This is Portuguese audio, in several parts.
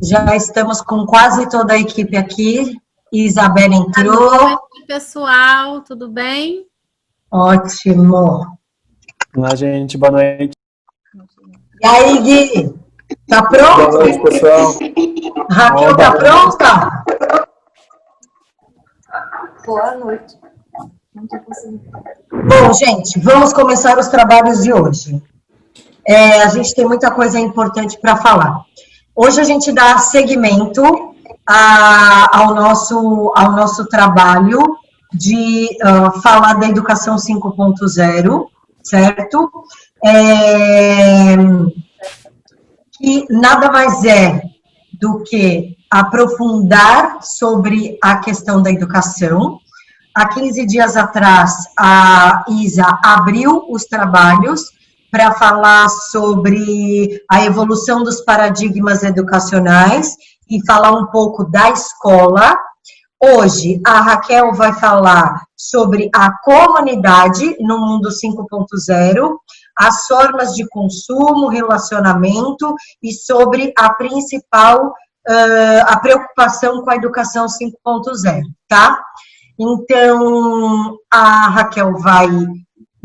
Já estamos com quase toda a equipe aqui. Isabela entrou. Boa noite, pessoal, tudo bem? Ótimo. Olá, gente, boa noite. E aí, Gui? Tá pronto? Boa noite, pessoal. Raquel, tá pronta? Boa noite. Bom, gente, vamos começar os trabalhos de hoje. A gente tem muita coisa importante para falar. Hoje a gente dá seguimento ao nosso trabalho de falar da educação 5.0, certo? Que nada mais é do que aprofundar sobre a questão da educação. Há 15 dias atrás, a Isa abriu os trabalhos para falar sobre a evolução dos paradigmas educacionais e falar um pouco da escola. Hoje, a Raquel vai falar sobre a comunidade no mundo 5.0, as formas de consumo, relacionamento e sobre a principal, a preocupação com a educação 5.0, tá? Então, a Raquel vai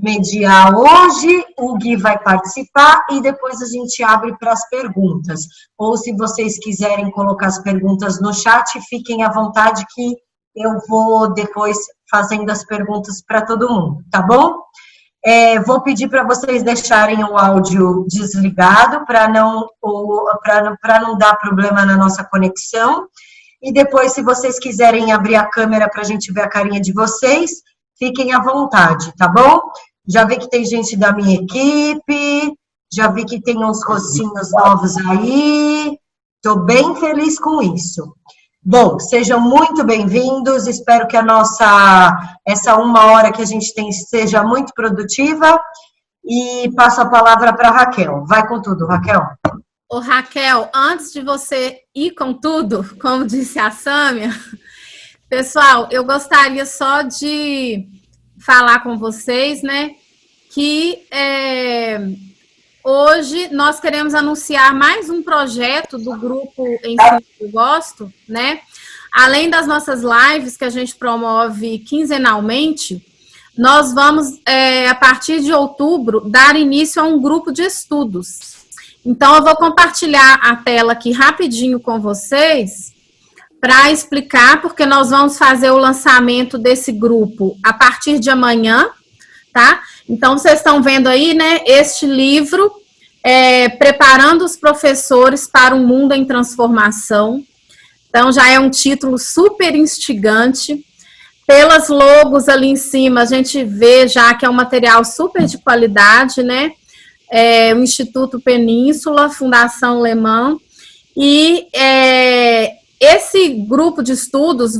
mediar hoje, o Gui vai participar e depois a gente abre para as perguntas. Ou se vocês quiserem colocar as perguntas no chat, fiquem à vontade que eu vou depois fazendo as perguntas para todo mundo, tá bom? Vou pedir para vocês deixarem o áudio desligado para não dar problema na nossa conexão. E depois, se vocês quiserem abrir a câmera para a gente ver a carinha de vocês, fiquem à vontade, tá bom? Já vi que tem gente da minha equipe, já vi que tem uns rostinhos novos aí, estou bem feliz com isso. Bom, sejam muito bem-vindos, espero que essa 1 hora que a gente tem seja muito produtiva, e passo a palavra para a Raquel. Vai com tudo, Raquel. Ô, Raquel, antes de você ir com tudo, como disse a Sâmia, pessoal, eu gostaria só de falar com vocês, né, que hoje nós queremos anunciar mais um projeto do grupo Ensino que eu Gosto, né, além das nossas lives que a gente promove quinzenalmente, nós vamos, a partir de outubro, dar início a um grupo de estudos. Então, eu vou compartilhar a tela aqui rapidinho com vocês para explicar, porque nós vamos fazer o lançamento desse grupo a partir de amanhã, tá? Então, vocês estão vendo aí, né, este livro, Preparando os Professores para um Mundo em Transformação. Então, já é um título super instigante. Pelas logos ali em cima, a gente vê já que é um material super de qualidade, né? O Instituto Península, Fundação Alemã, e esse grupo de estudos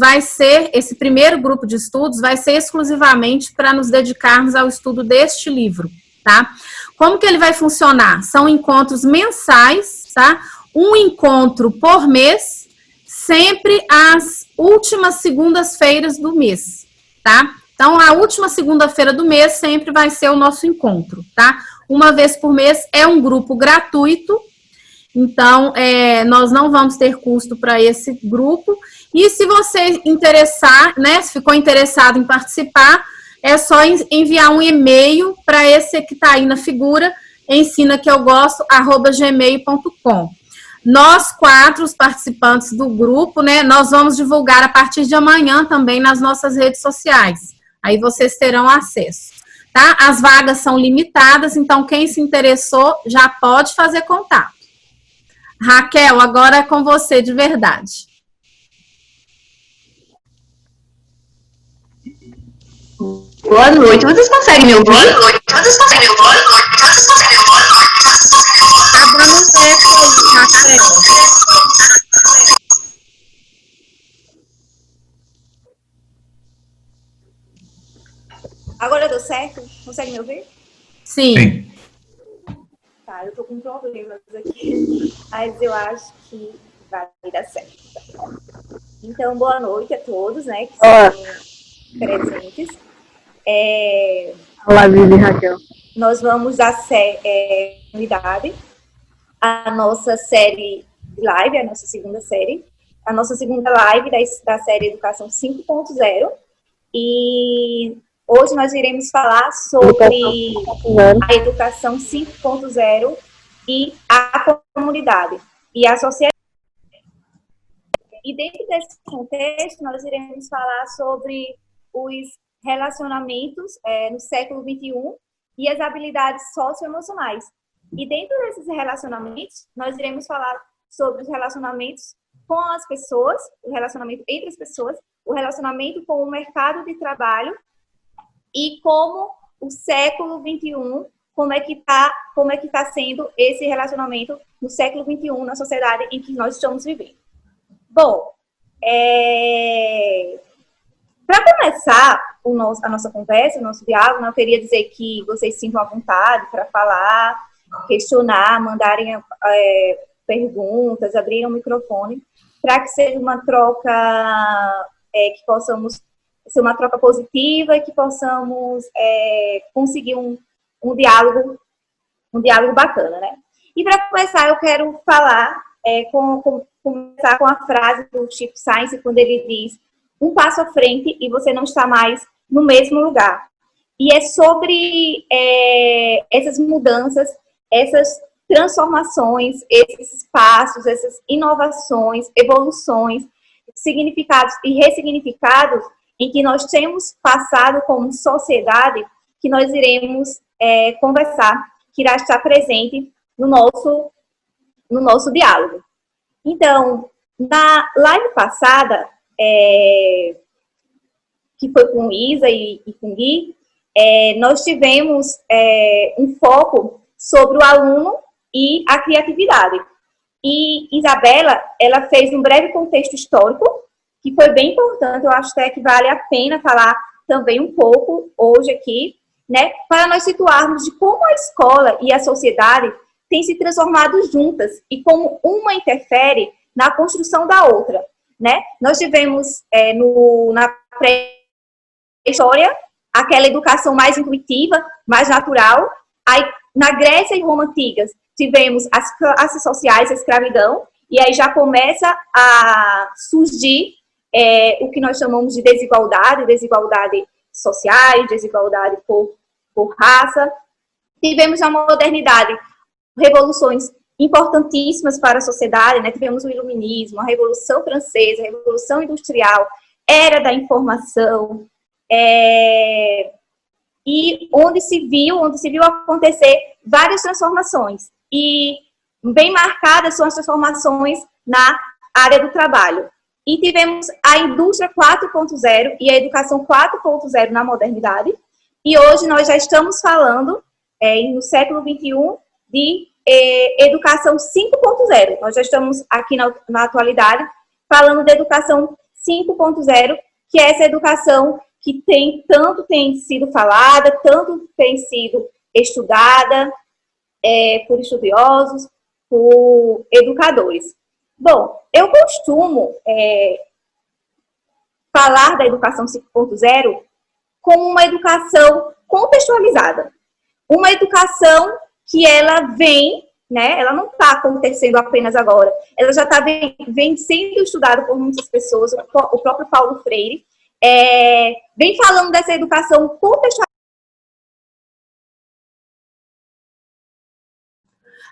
esse primeiro grupo de estudos vai ser exclusivamente para nos dedicarmos ao estudo deste livro, tá? Como que ele vai funcionar? São encontros mensais, tá? Um encontro por mês, sempre às últimas segundas-feiras do mês, tá? Então, a última segunda-feira do mês sempre vai ser o nosso encontro, tá? Uma vez por mês, é um grupo gratuito, então, nós não vamos ter custo para esse grupo, e se você interessar, né, se ficou interessado em participar, é só enviar um e-mail para esse que está aí na figura, ensinaqueugosto@gmail.com. Nós 4, os participantes do grupo, né, nós vamos divulgar a partir de amanhã também nas nossas redes sociais, aí vocês terão acesso. Tá? As vagas são limitadas, então quem se interessou já pode fazer contato. Raquel, agora é com você de verdade. Boa noite. Vocês conseguem me ouvir? Tá dando um eco aí, Raquel. Agora deu certo? Consegue me ouvir? Sim. Tá, eu tô com problemas aqui, mas eu acho que vai dar certo. Então, boa noite a todos, né, que estão presentes. Olá, Vivi e Raquel. Nós vamos dar unidade. A nossa série live, a nossa segunda série, a nossa segunda live da série Educação 5.0. E hoje nós iremos falar sobre a Educação 5.0 e a comunidade e a sociedade. E dentro desse contexto, nós iremos falar sobre os relacionamentos no século XXI e as habilidades socioemocionais. E dentro desses relacionamentos, nós iremos falar sobre os relacionamentos com as pessoas, o relacionamento entre as pessoas, o relacionamento com o mercado de trabalho e como o século XXI, como é que tá sendo esse relacionamento no século XXI, na sociedade em que nós estamos vivendo. Bom, para começar a nossa conversa, o nosso diálogo, eu queria dizer que vocês sintam à vontade para falar, questionar, mandarem perguntas, abrirem o microfone, para que seja uma troca, que possamos ser uma troca positiva e que possamos conseguir um diálogo bacana, né? E para começar, eu quero falar, começar com a frase do Chico Science, quando ele diz: um passo à frente e você não está mais no mesmo lugar. E é sobre essas mudanças, essas transformações, esses passos, essas inovações, evoluções, significados e ressignificados em que nós temos passado como sociedade, que nós iremos conversar, que irá estar presente no nosso diálogo. Então, na live passada, que foi com Isa e com Gui, nós tivemos um foco sobre o aluno e a criatividade. E Isabela, ela fez um breve contexto histórico, que foi bem importante, eu acho até que vale a pena falar também um pouco hoje aqui, né, para nós situarmos de como a escola e a sociedade têm se transformado juntas e como uma interfere na construção da outra, né? Nós tivemos na pré-história aquela educação mais intuitiva, mais natural. Aí, na Grécia e Roma antigas, tivemos as classes sociais, a escravidão, e aí já começa a surgir o que nós chamamos de desigualdade sociais, desigualdade por raça. Tivemos na modernidade revoluções importantíssimas para a sociedade, né? Tivemos o Iluminismo, a Revolução Francesa, a Revolução Industrial, Era da Informação, e onde se viu acontecer várias transformações. E bem marcadas são as transformações na área do trabalho. E tivemos a indústria 4.0 e a educação 4.0 na modernidade. E hoje nós já estamos falando, no século XXI, de educação 5.0. Nós já estamos aqui na atualidade falando de educação 5.0, que é essa educação que tanto tem sido falada, tanto tem sido estudada por estudiosos, por educadores. Bom, eu costumo falar da educação 5.0 como uma educação contextualizada. Uma educação que ela vem, né? Ela não está acontecendo apenas agora. Ela já vem sendo estudada por muitas pessoas. O próprio Paulo Freire vem falando dessa educação contextualizada.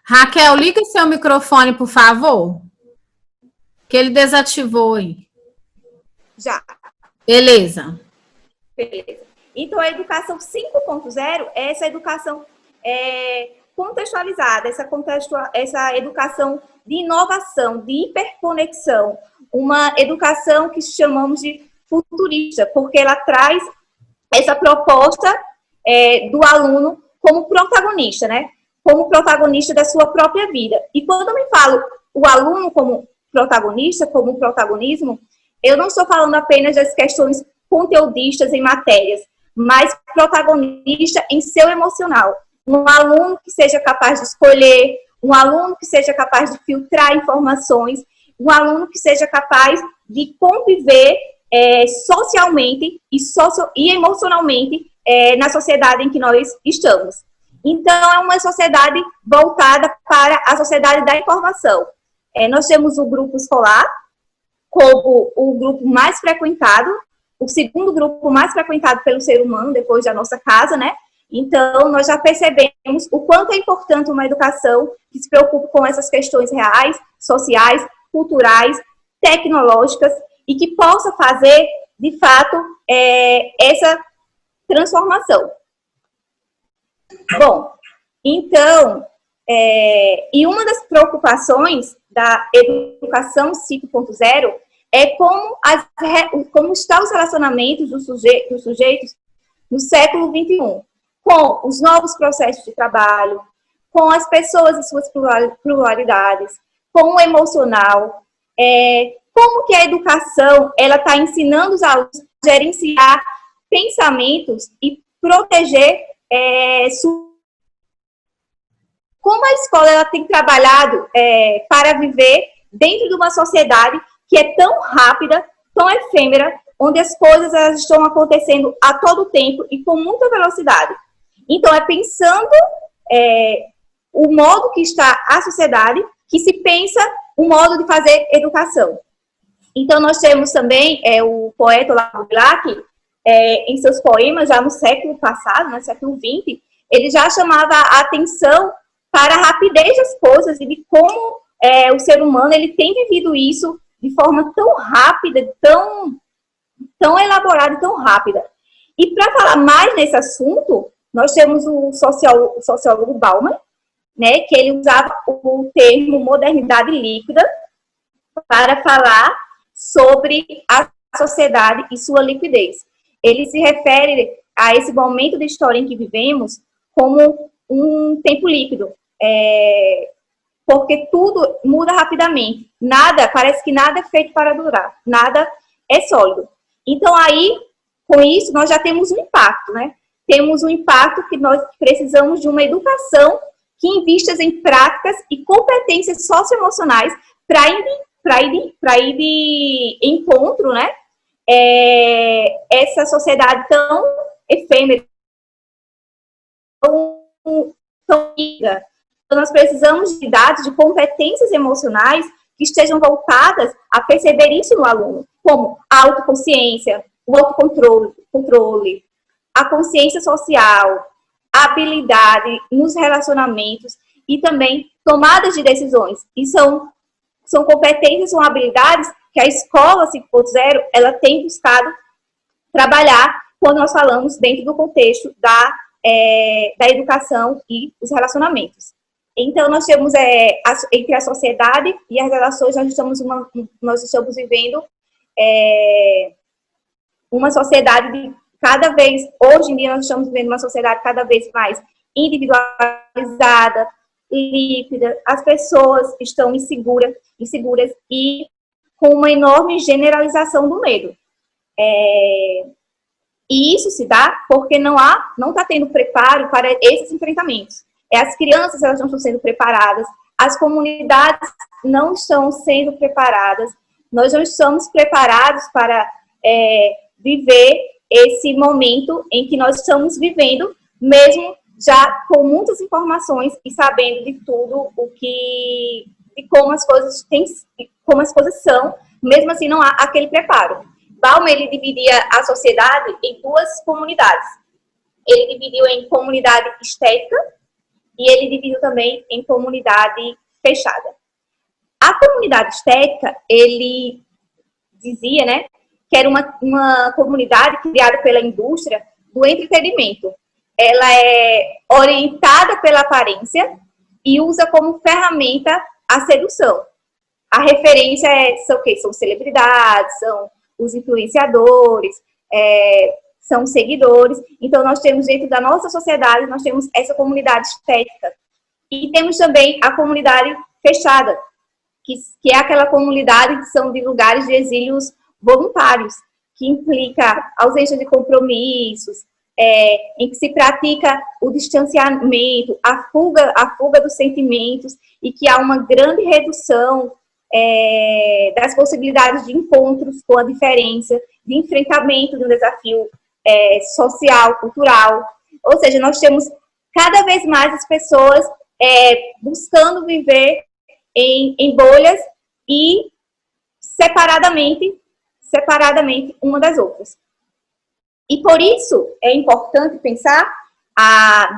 Raquel, liga seu microfone, por favor. Que ele desativou aí. Já. Beleza. Então, a educação 5.0 é essa educação contextualizada, essa educação de inovação, de hiperconexão, uma educação que chamamos de futurista, porque ela traz essa proposta do aluno como protagonista, né? Como protagonista da sua própria vida. E quando eu me falo o aluno como protagonista, como protagonismo, eu não estou falando apenas das questões conteudistas em matérias, mas protagonista em seu emocional. Um aluno que seja capaz de escolher, um aluno que seja capaz de filtrar informações, um aluno que seja capaz de conviver socialmente e emocionalmente na sociedade em que nós estamos. Então, é uma sociedade voltada para a sociedade da informação. Nós temos o grupo escolar como o grupo mais frequentado, o segundo grupo mais frequentado pelo ser humano, depois da nossa casa, né? Então, nós já percebemos o quanto é importante uma educação que se preocupe com essas questões reais, sociais, culturais, tecnológicas, e que possa fazer, de fato, essa transformação. Bom, então, e uma das preocupações da educação 5.0 é como estão os relacionamentos dos sujeitos no século XXI, com os novos processos de trabalho, com as pessoas e suas pluralidades, com o emocional, como que a educação ela está ensinando os alunos a gerenciar pensamentos e proteger como a escola ela tem trabalhado para viver dentro de uma sociedade que é tão rápida, tão efêmera, onde as coisas elas estão acontecendo a todo tempo e com muita velocidade. Então, pensando o modo que está a sociedade, que se pensa o modo de fazer educação. Então, nós temos também o poeta Olavo Bilac, em seus poemas, já no século passado, no século XX, ele já chamava a atenção para a rapidez das coisas e de como o ser humano ele tem vivido isso de forma tão rápida, tão elaborada e tão rápida. E para falar mais nesse assunto, nós temos o sociólogo Bauman, né, que ele usava o termo modernidade líquida para falar sobre a sociedade e sua liquidez. Ele se refere a esse momento da história em que vivemos como um tempo líquido, porque tudo muda rapidamente. Parece que nada é feito para durar, nada é sólido. Então, aí, com isso, nós já temos um impacto, né? Temos um impacto que nós precisamos de uma educação que invista em práticas e competências socioemocionais para ir de encontro, né? Essa sociedade tão efêmera, tão rica. Então, nós precisamos de dados de competências emocionais que estejam voltadas a perceber isso no aluno, como a autoconsciência, o autocontrole, a consciência social, a habilidade nos relacionamentos e também tomadas de decisões. E são competências, são habilidades que a escola 5.0 ela tem buscado trabalhar quando nós falamos dentro do contexto da educação e os relacionamentos. Então, nós temos entre a sociedade e as relações, nós estamos vivendo uma sociedade de cada vez, hoje em dia nós estamos vivendo uma sociedade cada vez mais individualizada, líquida, as pessoas estão inseguras e com uma enorme generalização do medo. E isso se dá porque não está tendo preparo para esses enfrentamentos. As crianças elas não estão sendo preparadas, as comunidades não estão sendo preparadas, nós não estamos preparados para viver esse momento em que nós estamos vivendo, mesmo já com muitas informações e sabendo de tudo de como as coisas são, mesmo assim não há aquele preparo. Bauman, ele dividia a sociedade em duas comunidades. Ele dividiu em comunidade estética e ele dividiu também em comunidade fechada. A comunidade estética, ele dizia, né, que era uma comunidade criada pela indústria do entretenimento. Ela é orientada pela aparência e usa como ferramenta a sedução. A referência são o quê? São celebridades, são os influenciadores, são seguidores. Então, nós temos dentro da nossa sociedade, nós temos essa comunidade estética. E temos também a comunidade fechada, que é aquela comunidade que são de lugares de exílios voluntários, que implica ausência de compromissos, em que se pratica o distanciamento, a fuga dos sentimentos, e que há uma grande redução das possibilidades de encontros com a diferença, de enfrentamento de um desafio social, cultural. Ou seja, nós temos cada vez mais as pessoas buscando viver em bolhas e separadamente uma das outras. E por isso é importante pensar,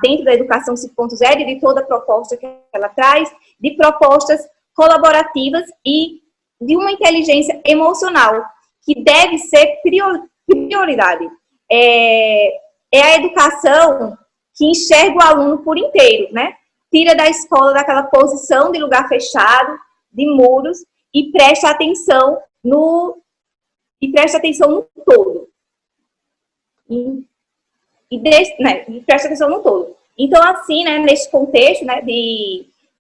dentro da educação 5.0 e de toda a proposta que ela traz, de propostas colaborativas e de uma inteligência emocional, que deve ser prioridade. É a educação que enxerga o aluno por inteiro, né? Tira da escola daquela posição de lugar fechado, de muros, e presta atenção no todo. E presta atenção no todo. Então, assim, né, nesse contexto, né,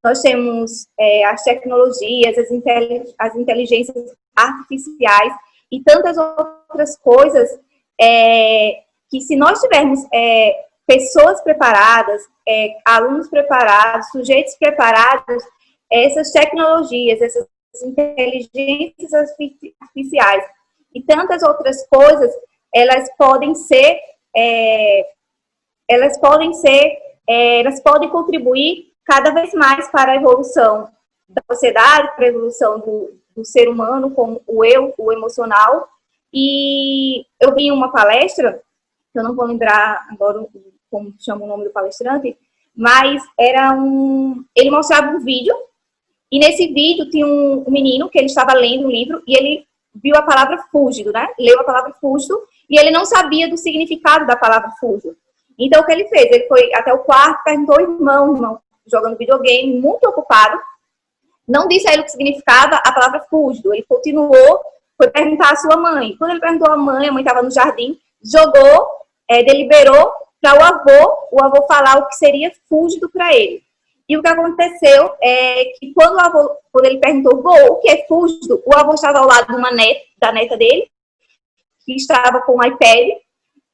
nós temos as tecnologias, as inteligências artificiais e tantas outras coisas que, se nós tivermos pessoas preparadas, alunos preparados, sujeitos preparados, essas tecnologias, essas inteligências artificiais e tantas outras coisas, elas podem contribuir cada vez mais para a evolução da sociedade, para a evolução do ser humano, como o eu, o emocional. E eu vi uma palestra, que eu não vou lembrar agora como chama o nome do palestrante, mas ele mostrava um vídeo, e nesse vídeo tinha um menino que ele estava lendo um livro e ele viu a palavra fúlgido, né? Leu a palavra fúlgido e ele não sabia do significado da palavra fúlgido. Então, o que ele fez? Ele foi até o quarto, perguntou ao irmão jogando videogame, muito ocupado, não disse a ele o que significava a palavra fúlgido. Ele continuou, foi perguntar à sua mãe. Quando ele perguntou à mãe, a mãe estava no jardim, jogou, deliberou para o avô falar o que seria fúlgido para ele. E o que aconteceu é que quando ele perguntou, vô, o que é fúlgido? O avô estava ao lado da neta dele, que estava com o iPad,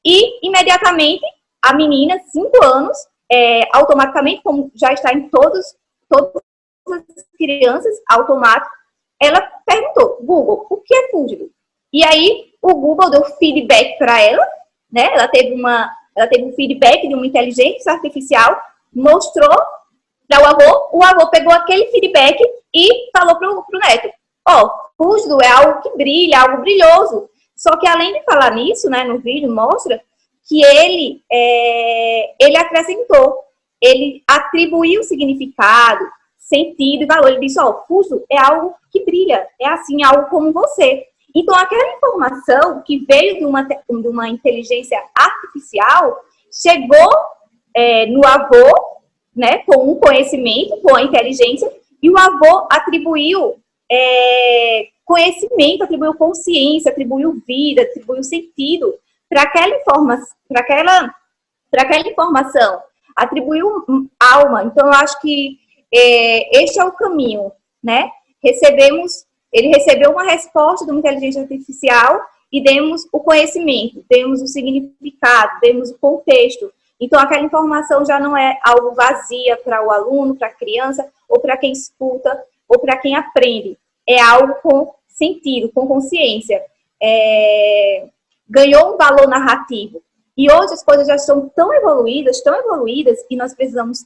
e imediatamente a menina, 5 anos, automaticamente, como já está em todas as crianças, automático, ela perguntou, Google, o que é fúlgido? E aí o Google deu feedback para ela, né? Ela teve um feedback de uma inteligência artificial, mostrou para o avô pegou aquele feedback e falou para o neto, fúlgido é algo que brilha, algo brilhoso. Só que além de falar nisso, né, no vídeo mostra que ele acrescentou, ele atribuiu significado, sentido e valor. Ele disse, fúlgido é algo que brilha, é assim, algo como você. Então, aquela informação que veio de uma inteligência artificial chegou no avô, né, com um conhecimento, com a inteligência, e o avô atribuiu conhecimento, atribuiu consciência, atribuiu vida, atribuiu sentido para aquela informação, atribuiu alma. Então, eu acho que este é o caminho, né? Ele recebeu uma resposta de uma inteligência artificial e demos o conhecimento, demos o significado, demos o contexto. Então, aquela informação já não é algo vazia para o aluno, para a criança, ou para quem escuta, ou para quem aprende. É algo com sentido, com consciência. Ganhou um valor narrativo. E hoje as coisas já estão tão evoluídas, e nós precisamos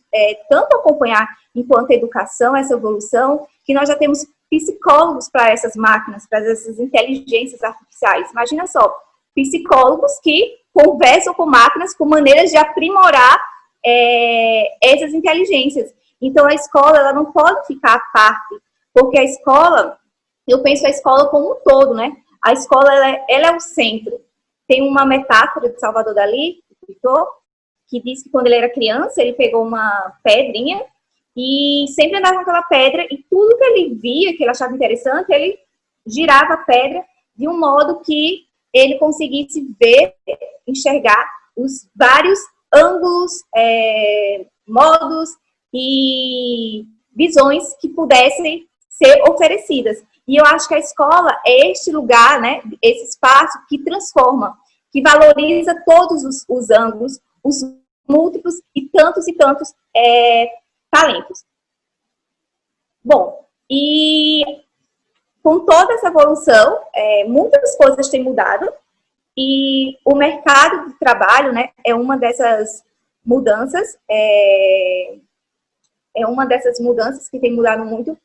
tanto acompanhar, enquanto educação, essa evolução, que nós já temos psicólogos para essas máquinas, para essas inteligências artificiais. Imagina só, psicólogos que conversam com máquinas com maneiras de aprimorar essas inteligências. Então, a escola ela não pode ficar à parte, porque a escola, eu penso a escola como um todo, né? A escola ela é o centro. Tem uma metáfora de Salvador Dalí, que diz que quando ele era criança, ele pegou uma pedrinha e sempre andava com aquela pedra e tudo que ele via, que ele achava interessante, ele girava a pedra de um modo que ele conseguisse ver, enxergar os vários ângulos, modos e visões que pudessem ser oferecidas. E eu acho que a escola é este lugar, né, esse espaço que transforma, que valoriza todos os ângulos, os múltiplos e tantos talentos. Bom, e com toda essa evolução, muitas coisas têm mudado e o mercado de trabalho, né, é uma dessas mudanças, que tem mudado muito.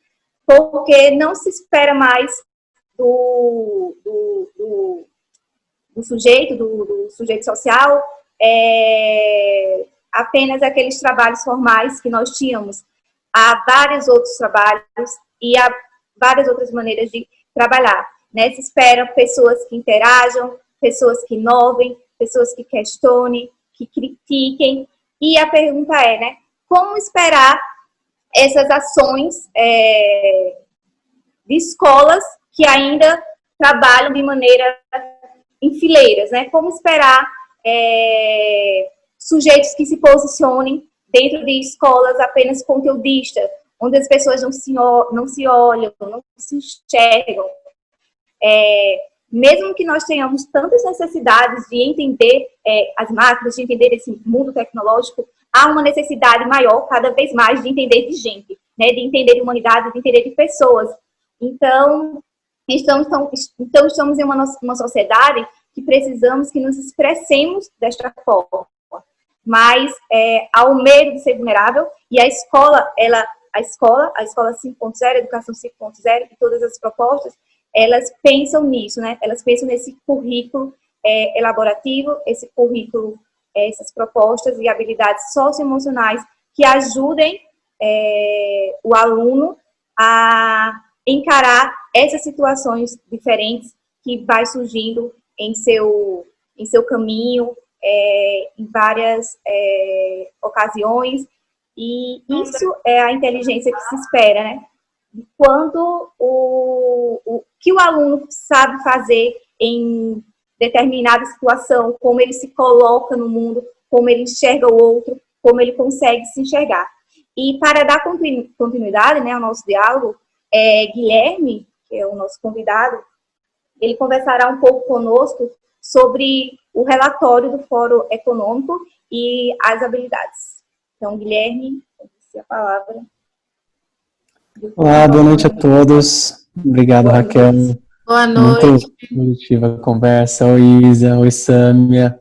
porque não se espera mais do sujeito social apenas aqueles trabalhos formais que nós tínhamos. Há vários outros trabalhos e há várias outras maneiras de trabalhar, né? Se espera pessoas que interajam, pessoas que inovem, pessoas que questionem, que critiquem. E a pergunta é, né? Como esperar essas ações de escolas que ainda trabalham de maneira em fileiras, né? Como esperar sujeitos que se posicionem dentro de escolas apenas conteudistas, onde as pessoas não se olham, não se enxergam. Mesmo que nós tenhamos tantas necessidades de entender as máquinas, de entender esse mundo tecnológico, há uma necessidade maior, cada vez mais, de entender de gente, né? De entender de humanidade, de entender de pessoas. Então estamos em uma sociedade que precisamos que nos expressemos desta forma. Mas há o medo de ser vulnerável, e a escola 5.0, a educação 5.0 e todas as propostas, elas pensam nisso, né? Elas pensam nesse currículo elaborativo, esse currículo, essas propostas e habilidades socioemocionais que ajudem o aluno a encarar essas situações diferentes que vai surgindo em seu caminho, em várias ocasiões, e isso é a inteligência que se espera, né? Quando o que o aluno sabe fazer em determinada situação, como ele se coloca no mundo, como ele enxerga o outro, como ele consegue se enxergar. E para dar continuidade, né, ao nosso diálogo, Guilherme, que é o nosso convidado, ele conversará um pouco conosco sobre o relatório do Fórum Econômico e as habilidades. Então, Guilherme, a palavra. Olá, boa noite a todos. Obrigado, Raquel. Boa noite. Muito produtiva a conversa. Oi, Isa. Oi, Sâmia.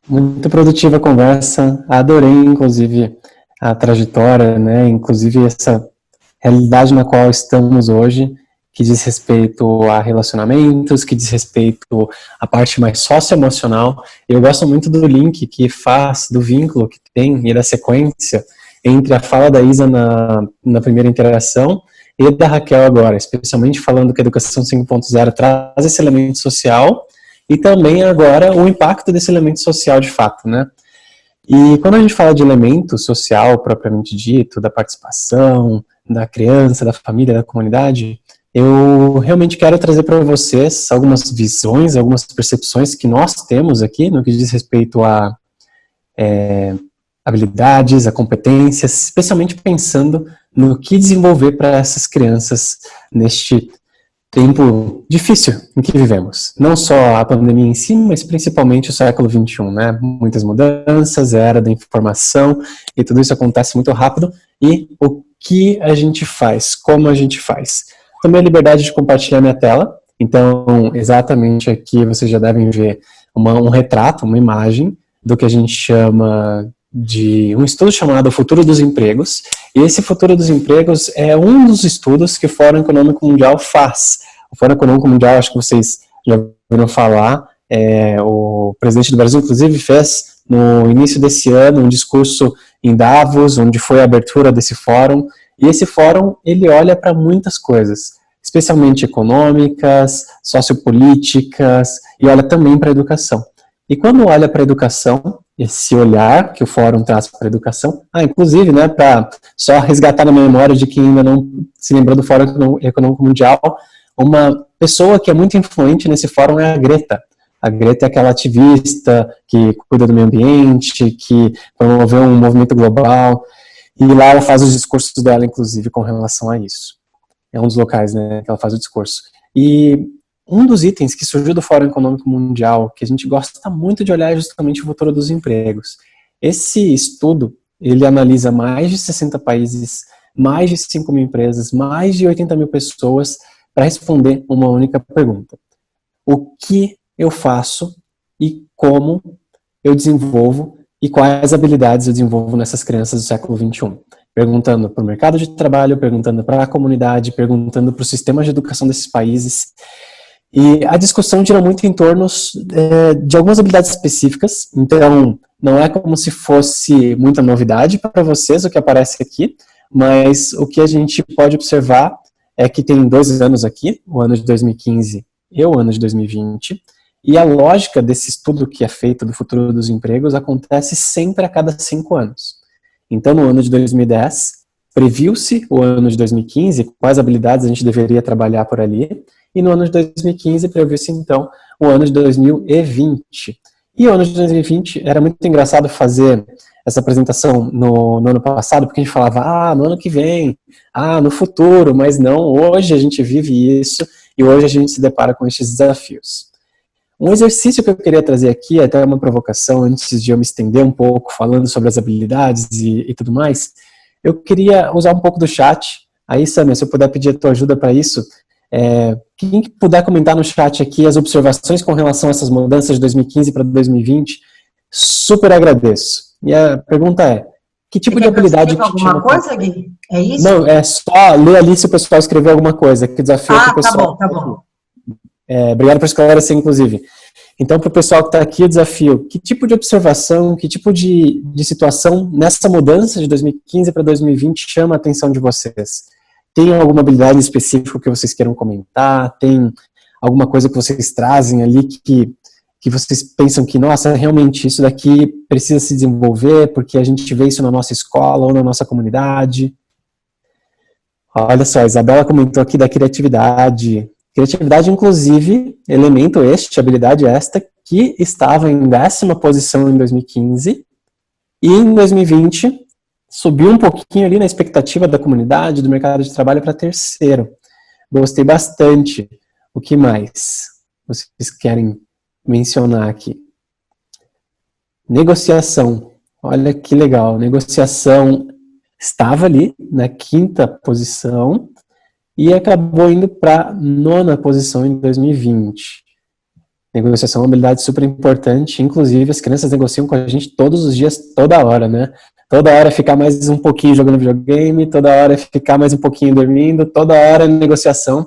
Muito produtiva a conversa. Adorei, inclusive, a trajetória, né? Inclusive, essa realidade na qual estamos hoje, que diz respeito a relacionamentos, que diz respeito à parte mais socioemocional. Eu gosto muito do link que faz, do vínculo que tem e da sequência entre a fala da Isa na primeira interação e da Raquel agora, especialmente falando que a educação 5.0 traz esse elemento social e também agora o impacto desse elemento social de fato, né? E quando a gente fala de elemento social propriamente dito, da participação, da criança, da família, da comunidade, eu realmente quero trazer para vocês algumas visões, algumas percepções que nós temos aqui no que diz respeito a habilidades, a competências, especialmente pensando no que desenvolver para essas crianças neste tempo difícil em que vivemos. Não só a pandemia em si, mas principalmente o século XXI, né? Muitas mudanças, era da informação, e tudo isso acontece muito rápido, e o que a gente faz, como a gente faz. Tomei a liberdade de compartilhar minha tela, então exatamente aqui vocês já devem ver um retrato, uma imagem do que a gente chama de um estudo chamado O Futuro dos Empregos, e esse Futuro dos Empregos é um dos estudos que o Fórum Econômico Mundial faz. O Fórum Econômico Mundial, acho que vocês já ouviram falar, o presidente do Brasil, inclusive, fez no início desse ano um discurso em Davos, onde foi a abertura desse fórum, e esse fórum, ele olha para muitas coisas, especialmente econômicas, sociopolíticas, e olha também para a educação. E quando olha para a educação, esse olhar que o fórum traz para a educação, inclusive, né, para só resgatar na memória de quem ainda não se lembrou do Fórum Econômico Mundial, uma pessoa que é muito influente nesse fórum é a Greta. A Greta é aquela ativista que cuida do meio ambiente, que promoveu um movimento global, e lá ela faz os discursos dela, inclusive, com relação a isso. É um dos locais, né, que ela faz o discurso. E um dos itens que surgiu do Fórum Econômico Mundial, que a gente gosta muito de olhar, é justamente o futuro dos empregos. Esse estudo, ele analisa mais de 60 países, mais de 5 mil empresas, mais de 80 mil pessoas, para responder uma única pergunta. O que eu faço e como eu desenvolvo e quais habilidades eu desenvolvo nessas crianças do século XXI? perguntando para o mercado de trabalho, perguntando para a comunidade, perguntando para os sistemas de educação desses países. E a discussão gira muito em torno de algumas habilidades específicas, então não é como se fosse muita novidade para vocês o que aparece aqui, mas o que a gente pode observar é que tem 2 anos aqui, o ano de 2015 e o ano de 2020, e a lógica desse estudo que é feito do futuro dos empregos acontece sempre a cada 5 anos. Então, no ano de 2010, previu-se o ano de 2015, quais habilidades a gente deveria trabalhar por ali, e no ano de 2015 previu-se, então, o ano de 2020. E o ano de 2020 era muito engraçado fazer essa apresentação no ano passado, porque a gente falava, no ano que vem, no futuro, mas não, hoje a gente vive isso, e hoje a gente se depara com estes desafios. Um exercício que eu queria trazer aqui, até uma provocação, antes de eu me estender um pouco, falando sobre as habilidades e tudo mais, eu queria usar um pouco do chat. Aí, Samia, se eu puder pedir a tua ajuda para isso, quem puder comentar no chat aqui as observações com relação a essas mudanças de 2015 para 2020, super agradeço. E a pergunta é, que tipo de habilidade... Você alguma coisa, Gui? É isso? Não, é só ler ali se o pessoal escreveu alguma coisa, que desafio que o pessoal... Tá bom. Obrigado por esclarecer, inclusive. Então, para o pessoal que está aqui, o desafio, que tipo de observação, que tipo de situação nessa mudança de 2015 para 2020 chama a atenção de vocês? Tem alguma habilidade específica que vocês queiram comentar? Tem alguma coisa que vocês trazem ali que vocês pensam que, nossa, realmente isso daqui precisa se desenvolver porque a gente vê isso na nossa escola ou na nossa comunidade? Olha só, a Isabela comentou aqui da criatividade. Criatividade, inclusive, elemento habilidade esta, que estava em 10ª posição em 2015, e em 2020 subiu um pouquinho ali na expectativa da comunidade, do mercado de trabalho para 3º. Gostei bastante. O que mais vocês querem mencionar aqui? Negociação. Olha que legal. Negociação estava ali na 5ª posição, e acabou indo para a 9ª posição em 2020. Negociação é uma habilidade super importante, inclusive as crianças negociam com a gente todos os dias, toda hora, né? Toda hora é ficar mais um pouquinho jogando videogame, toda hora é ficar mais um pouquinho dormindo, toda hora é negociação,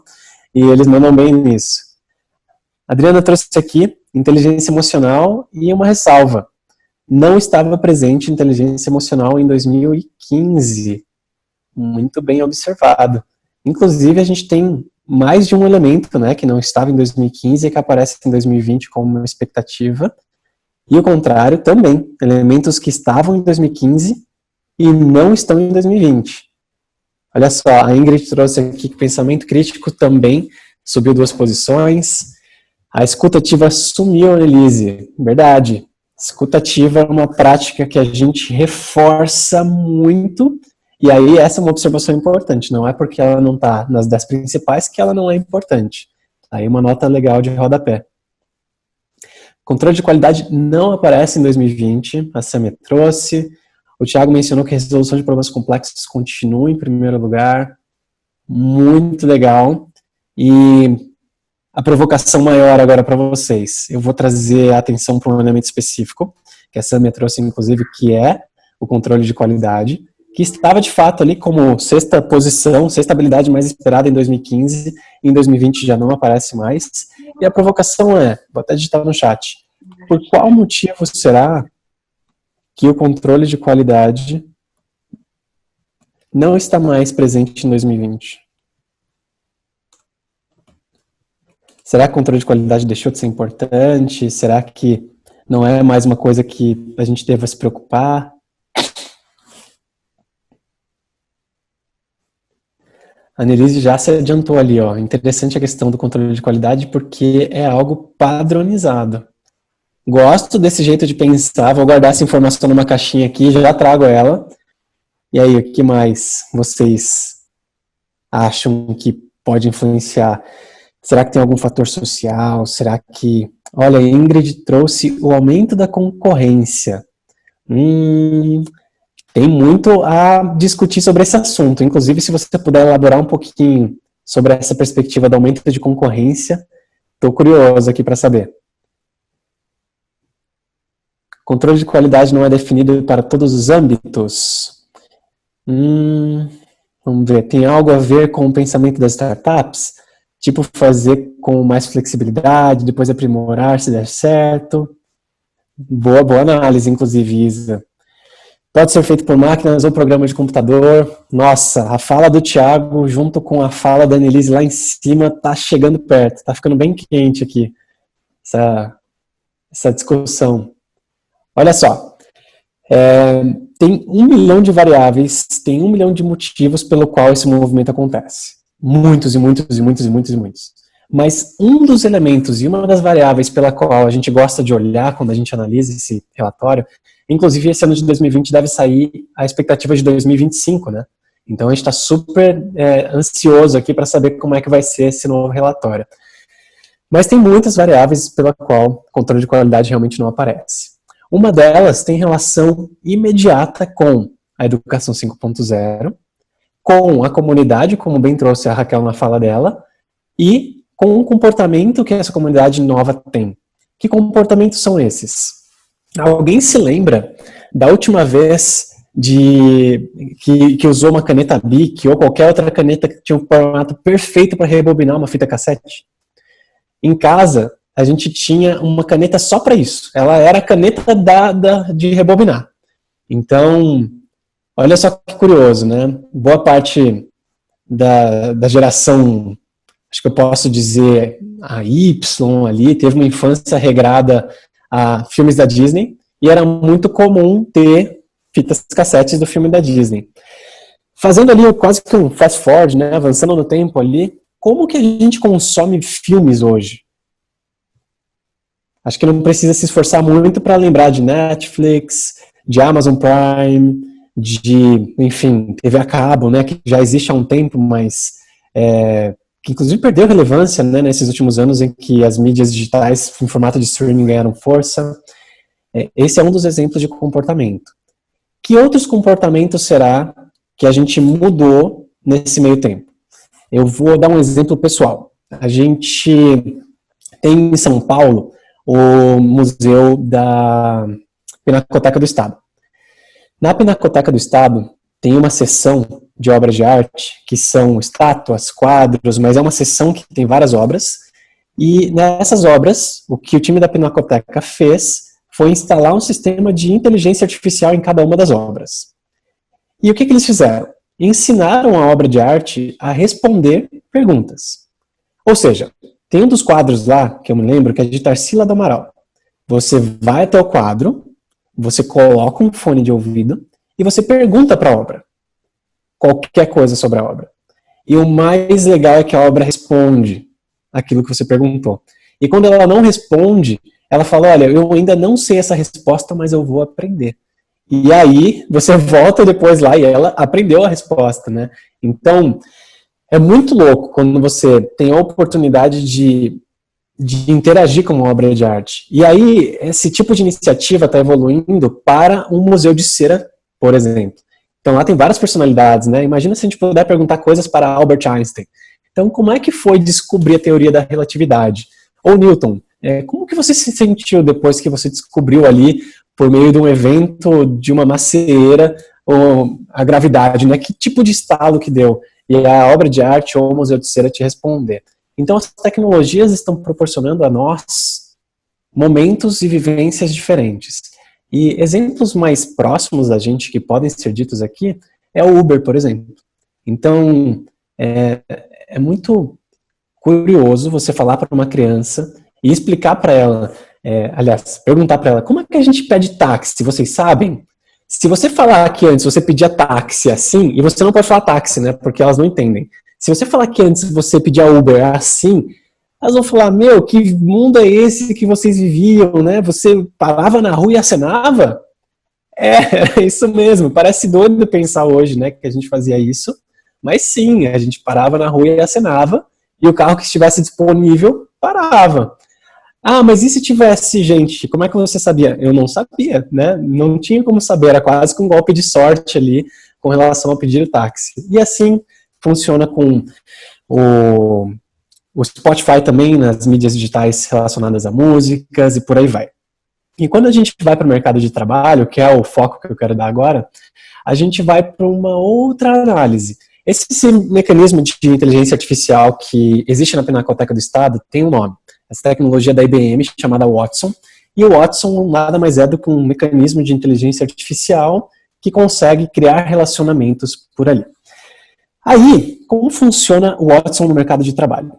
e eles mandam bem nisso. A Adriana trouxe aqui inteligência emocional e uma ressalva. Não estava presente inteligência emocional em 2015. Muito bem observado. Inclusive, a gente tem mais de um elemento, né, que não estava em 2015 e que aparece em 2020 como uma expectativa. E o contrário também, elementos que estavam em 2015 e não estão em 2020. Olha só, a Ingrid trouxe aqui que pensamento crítico também subiu 2 posições. A escutativa sumiu, Elise. Verdade. Escutativa é uma prática que a gente reforça muito. E aí, essa é uma observação importante. Não é porque ela não está nas 10 principais que ela não é importante. Aí, uma nota legal de rodapé. Controle de qualidade não aparece em 2020. A Samia trouxe. O Thiago mencionou que a resolução de problemas complexos continua em primeiro lugar. Muito legal. E a provocação maior agora para vocês. Eu vou trazer a atenção para um elemento específico, que a Samia trouxe, inclusive, que é o controle de qualidade, que estava de fato ali como 6ª posição, 6ª habilidade mais esperada em 2015, em 2020 já não aparece mais. E a provocação é, vou até digitar no chat, por qual motivo será que o controle de qualidade não está mais presente em 2020? Será que o controle de qualidade deixou de ser importante? Será que não é mais uma coisa que a gente deva se preocupar? A Nerise já se adiantou ali, ó. Interessante a questão do controle de qualidade porque é algo padronizado. Gosto desse jeito de pensar, vou guardar essa informação numa caixinha aqui, já trago ela. E aí, o que mais vocês acham que pode influenciar? Será que tem algum fator social? Será que... Olha, a Ingrid trouxe o aumento da concorrência. Tem muito a discutir sobre esse assunto. Inclusive, se você puder elaborar um pouquinho sobre essa perspectiva do aumento de concorrência, estou curioso aqui para saber. Controle de qualidade não é definido para todos os âmbitos. Vamos ver, tem algo a ver com o pensamento das startups? Tipo, fazer com mais flexibilidade, depois aprimorar se der certo. Boa análise, inclusive, Isa. Pode ser feito por máquinas ou programa de computador. Nossa, a fala do Thiago junto com a fala da Annelise lá em cima tá chegando perto, tá ficando bem quente aqui, essa discussão. Olha só, tem 1 milhão de variáveis, tem 1 milhão de motivos pelo qual esse movimento acontece. Muitos. Mas um dos elementos e uma das variáveis pela qual a gente gosta de olhar quando a gente analisa esse relatório, inclusive esse ano de 2020 deve sair a expectativa de 2025, né? Então a gente está super ansioso aqui para saber como é que vai ser esse novo relatório. Mas tem muitas variáveis pela qual o controle de qualidade realmente não aparece. Uma delas tem relação imediata com a educação 5.0, com a comunidade, como bem trouxe a Raquel na fala dela, e com o comportamento que essa comunidade nova tem. Que comportamentos são esses? Alguém se lembra da última vez que usou uma caneta Bic ou qualquer outra caneta que tinha um formato perfeito para rebobinar uma fita cassete? Em casa, a gente tinha uma caneta só para isso. Ela era a caneta de rebobinar. Então, olha só que curioso, né? Boa parte da geração, acho que eu posso dizer, a Y ali, teve uma infância regrada a filmes da Disney, e era muito comum ter fitas cassetes do filme da Disney. Fazendo ali quase que um fast forward, né, avançando no tempo ali, como que a gente consome filmes hoje? Acho que não precisa se esforçar muito para lembrar de Netflix, de Amazon Prime, de, enfim, TV a cabo, né, que já existe há um tempo, mas que inclusive perdeu relevância, né, nesses últimos anos em que as mídias digitais em formato de streaming ganharam força. Esse é um dos exemplos de comportamento. Que outros comportamentos será que a gente mudou nesse meio tempo? Eu vou dar um exemplo pessoal. A gente tem em São Paulo o Museu da Pinacoteca do Estado. Na Pinacoteca do Estado tem uma seção de obras de arte, que são estátuas, quadros, mas é uma seção que tem várias obras, e nessas obras, o que o time da Pinacoteca fez foi instalar um sistema de inteligência artificial em cada uma das obras. E o que eles fizeram? Ensinaram a obra de arte a responder perguntas. Ou seja, tem um dos quadros lá, que eu me lembro, que é de Tarsila do Amaral. Você vai até o quadro, você coloca um fone de ouvido e você pergunta para a obra qualquer coisa sobre a obra. E o mais legal é que a obra responde aquilo que você perguntou. E quando ela não responde, ela fala, olha, eu ainda não sei essa resposta, mas eu vou aprender. E aí, você volta depois lá e ela aprendeu a resposta, né? Então, é muito louco quando você tem a oportunidade de interagir com uma obra de arte. E aí, esse tipo de iniciativa está evoluindo para um museu de cera, por exemplo. Então, lá tem várias personalidades, né? Imagina se a gente puder perguntar coisas para Albert Einstein. Então, como é que foi descobrir a teoria da relatividade? Ou Newton, como que você se sentiu depois que você descobriu ali, por meio de um evento, de uma macieira, ou a gravidade, né? Que tipo de estalo que deu? E a obra de arte ou o museu de cera te responder. Então, as tecnologias estão proporcionando a nós momentos e vivências diferentes. E exemplos mais próximos da gente que podem ser ditos aqui é o Uber, por exemplo. Então, é muito curioso você falar para uma criança e explicar para ela, aliás, perguntar para ela, como é que a gente pede táxi, vocês sabem? Se você falar que antes você pedia táxi assim, e você não pode falar táxi, né, porque elas não entendem. Se você falar que antes você pedia Uber assim, elas vão falar, meu, que mundo é esse que vocês viviam, né? Você parava na rua e acenava? É isso mesmo, parece doido pensar hoje, né, que a gente fazia isso, mas sim, a gente parava na rua e acenava, e o carro que estivesse disponível parava. Ah, mas e se tivesse gente? Como é que você sabia? Eu não sabia, né? Não tinha como saber, era quase que um golpe de sorte ali com relação a pedir o táxi. E assim funciona com o Spotify também, nas mídias digitais relacionadas a músicas e por aí vai. E quando a gente vai para o mercado de trabalho, que é o foco que eu quero dar agora, a gente vai para uma outra análise. Esse mecanismo de inteligência artificial que existe na Pinacoteca do Estado tem um nome. Essa tecnologia da IBM chamada Watson. E o Watson nada mais é do que um mecanismo de inteligência artificial que consegue criar relacionamentos por ali. Aí, como funciona o Watson no mercado de trabalho?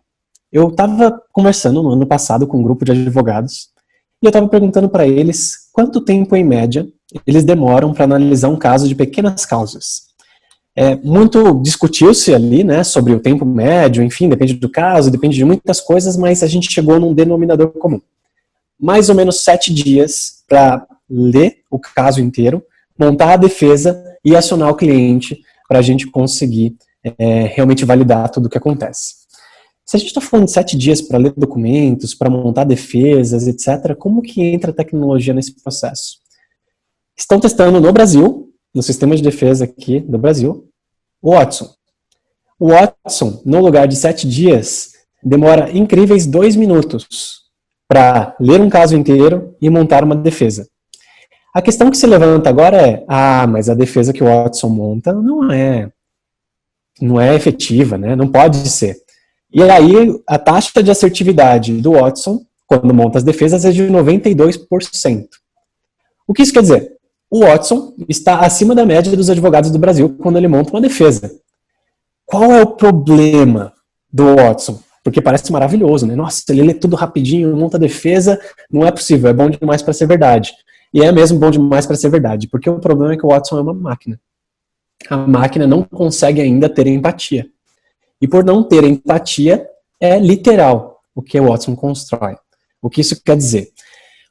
Eu estava conversando no ano passado com um grupo de advogados e eu estava perguntando para eles quanto tempo, em média, eles demoram para analisar um caso de pequenas causas. Muito discutiu-se ali, né, sobre o tempo médio, enfim, depende do caso, depende de muitas coisas, mas a gente chegou num denominador comum. Mais ou menos 7 dias para ler o caso inteiro, montar a defesa e acionar o cliente para a gente conseguir realmente validar tudo o que acontece. Se a gente está falando de 7 dias para ler documentos, para montar defesas, etc., como que entra a tecnologia nesse processo? Estão testando no Brasil, no sistema de defesa aqui do Brasil, o Watson. O Watson, no lugar de 7 dias, demora incríveis 2 minutos para ler um caso inteiro e montar uma defesa. A questão que se levanta agora é, mas a defesa que o Watson monta não é efetiva, né? Não pode ser. E aí, a taxa de assertividade do Watson, quando monta as defesas, é de 92%. O que isso quer dizer? O Watson está acima da média dos advogados do Brasil quando ele monta uma defesa. Qual é o problema do Watson? Porque parece maravilhoso, né? Nossa, ele lê tudo rapidinho, monta defesa, não é possível, é bom demais para ser verdade. E é mesmo bom demais para ser verdade, porque o problema é que o Watson é uma máquina. A máquina não consegue ainda ter empatia. E por não ter empatia, é literal o que o Watson constrói. O que isso quer dizer?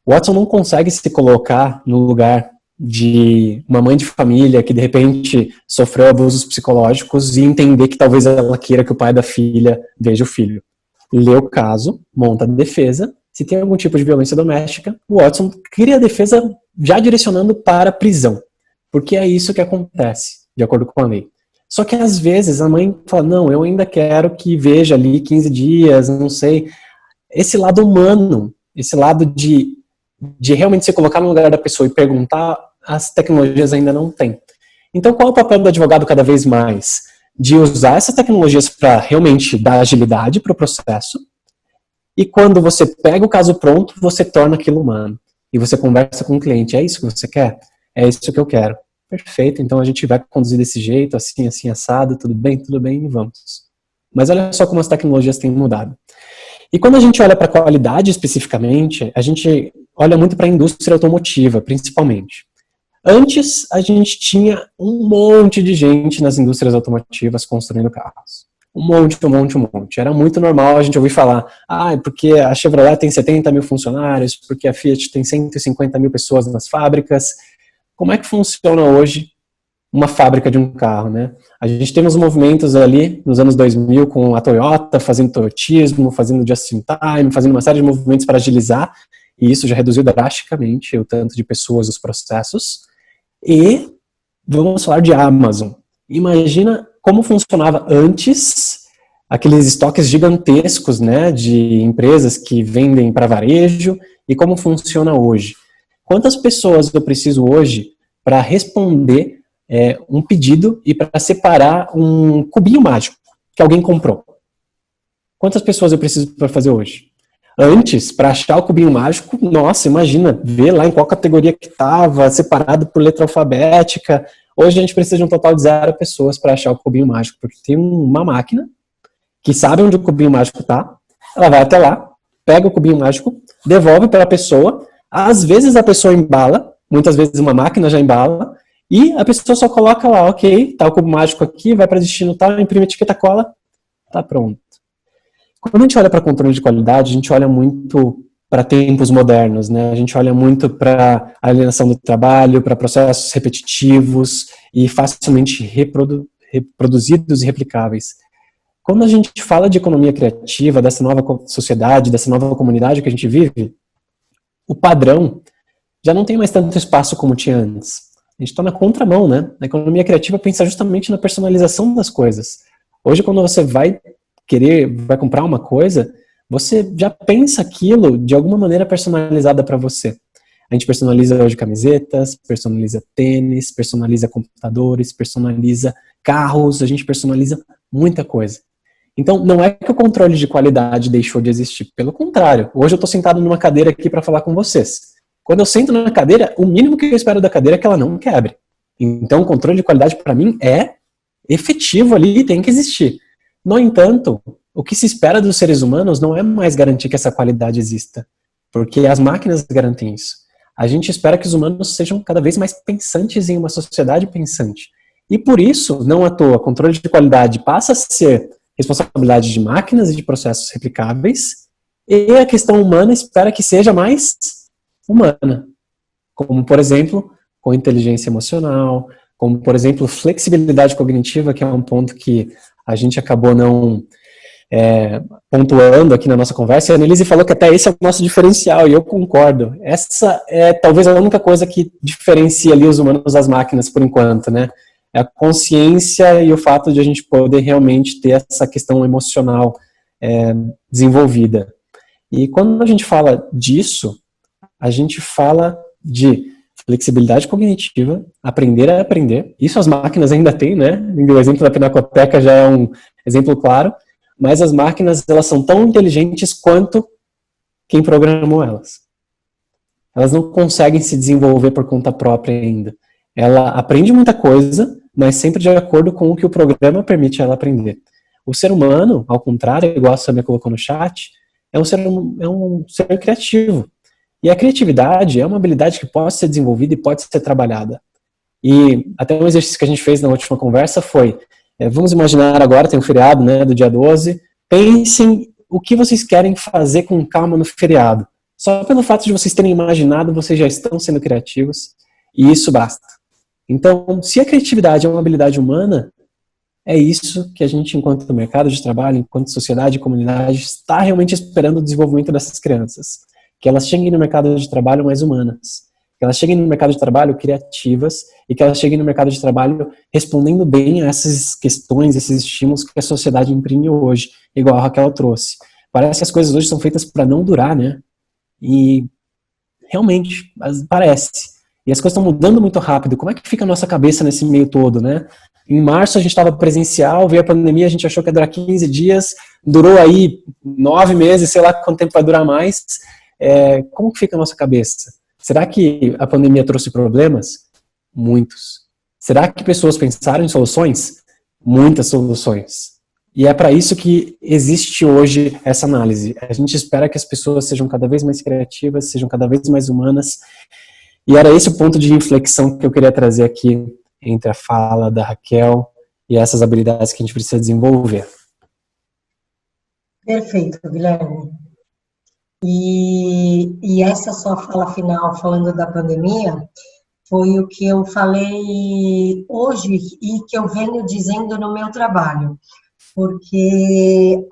O Watson não consegue se colocar no lugar de uma mãe de família que de repente sofreu abusos psicológicos e entender que talvez ela queira que o pai da filha veja o filho. Lê o caso, monta a defesa. Se tem algum tipo de violência doméstica, o Watson cria a defesa já direcionando para a prisão. Porque é isso que acontece, de acordo com a lei. Só que às vezes a mãe fala, não, eu ainda quero que veja ali 15 dias, não sei. Esse lado humano, esse lado de realmente se colocar no lugar da pessoa e perguntar, as tecnologias ainda não têm. Então qual é o papel do advogado cada vez mais? De usar essas tecnologias para realmente dar agilidade para o processo, e quando você pega o caso pronto, você torna aquilo humano. E você conversa com o cliente, é isso que você quer? É isso que eu quero. Perfeito, então a gente vai conduzir desse jeito, assim, assim, assado, tudo bem, e vamos. Mas olha só como as tecnologias têm mudado. E quando a gente olha para a qualidade especificamente, a gente olha muito para a indústria automotiva, principalmente. Antes, a gente tinha um monte de gente nas indústrias automotivas construindo carros. Um monte. Era muito normal a gente ouvir falar, porque a Chevrolet tem 70 mil funcionários, porque a Fiat tem 150 mil pessoas nas fábricas. Como é que funciona hoje uma fábrica de um carro, né? A gente tem uns movimentos ali nos anos 2000 com a Toyota fazendo toyotismo, fazendo just in time, fazendo uma série de movimentos para agilizar, e isso já reduziu drasticamente o tanto de pessoas nos processos. E vamos falar de Amazon. Imagina como funcionava antes aqueles estoques gigantescos, né, de empresas que vendem para varejo e como funciona hoje. Quantas pessoas eu preciso hoje para responder um pedido e para separar um cubinho mágico que alguém comprou? Quantas pessoas eu preciso para fazer hoje? Antes, para achar o cubinho mágico, nossa, imagina, ver lá em qual categoria que estava, separado por letra alfabética. Hoje a gente precisa de um total de 0 pessoas para achar o cubinho mágico, porque tem uma máquina que sabe onde o cubinho mágico está, ela vai até lá, pega o cubinho mágico, devolve para a pessoa, às vezes a pessoa embala, muitas vezes uma máquina já embala, e a pessoa só coloca lá, ok, tá o cubo mágico aqui, vai para destino tal, imprime etiqueta, cola, tá pronto. Quando a gente olha para controle de qualidade, a gente olha muito para tempos modernos, né? A gente olha muito para alienação do trabalho, para processos repetitivos e facilmente reproduzidos e replicáveis. Quando a gente fala de economia criativa, dessa nova sociedade, dessa nova comunidade que a gente vive, o padrão já não tem mais tanto espaço como tinha antes. A gente está na contramão, né? A economia criativa pensa justamente na personalização das coisas. Hoje, quando você vai comprar uma coisa, você já pensa aquilo de alguma maneira personalizada para você. A gente personaliza hoje camisetas, personaliza tênis, personaliza computadores, personaliza carros, a gente personaliza muita coisa. Então, não é que o controle de qualidade deixou de existir, pelo contrário. Hoje eu estou sentado numa cadeira aqui para falar com vocês. Quando eu sento na cadeira, o mínimo que eu espero da cadeira é que ela não quebre. Então, o controle de qualidade, para mim, é efetivo ali e tem que existir. No entanto, o que se espera dos seres humanos não é mais garantir que essa qualidade exista, porque as máquinas garantem isso. A gente espera que os humanos sejam cada vez mais pensantes em uma sociedade pensante. E por isso, não à toa, controle de qualidade passa a ser responsabilidade de máquinas e de processos replicáveis, e a questão humana espera que seja mais humana. Como, por exemplo, com inteligência emocional, como, por exemplo, flexibilidade cognitiva, que é um ponto que a gente acabou não pontuando aqui na nossa conversa. E a Annelise falou que até esse é o nosso diferencial, e eu concordo. Essa é talvez a única coisa que diferencia ali os humanos das máquinas, por enquanto, né? É a consciência e o fato de a gente poder realmente ter essa questão emocional desenvolvida. E quando a gente fala disso, a gente fala de flexibilidade cognitiva, aprender a aprender. Isso as máquinas ainda têm, né? O exemplo da Pinacoteca já é um exemplo claro, mas as máquinas, elas são tão inteligentes quanto quem programou elas. Elas não conseguem se desenvolver por conta própria ainda. Ela aprende muita coisa, mas sempre de acordo com o que o programa permite ela aprender. O ser humano, ao contrário, igual a Samia colocou no chat, é um ser criativo. E a criatividade é uma habilidade que pode ser desenvolvida e pode ser trabalhada. E até um exercício que a gente fez na última conversa foi, vamos imaginar agora, tem um feriado, né, do dia 12, pensem o que vocês querem fazer com calma no feriado. Só pelo fato de vocês terem imaginado, vocês já estão sendo criativos, e isso basta. Então, se a criatividade é uma habilidade humana, é isso que a gente, enquanto mercado de trabalho, enquanto sociedade e comunidade, está realmente esperando o desenvolvimento dessas crianças. Que elas cheguem no mercado de trabalho mais humanas, que elas cheguem no mercado de trabalho criativas e que elas cheguem no mercado de trabalho respondendo bem a essas questões, esses estímulos que a sociedade imprime hoje, igual a Raquel trouxe. Parece que as coisas hoje são feitas para não durar, né? E realmente, parece. E as coisas estão mudando muito rápido. Como é que fica a nossa cabeça nesse meio todo, né? Em março a gente estava presencial, veio a pandemia, a gente achou que ia durar 15 dias, durou aí 9 meses, sei lá quanto tempo vai durar mais. Como que fica a nossa cabeça? Será que a pandemia trouxe problemas? Muitos. Será que pessoas pensaram em soluções? Muitas soluções. E é para isso que existe hoje essa análise. A gente espera que as pessoas sejam cada vez mais criativas, sejam cada vez mais humanas. E era esse o ponto de inflexão que eu queria trazer aqui entre a fala da Raquel e essas habilidades que a gente precisa desenvolver. Perfeito, Guilherme. E essa sua fala final, falando da pandemia, foi o que eu falei hoje e que eu venho dizendo no meu trabalho. Porque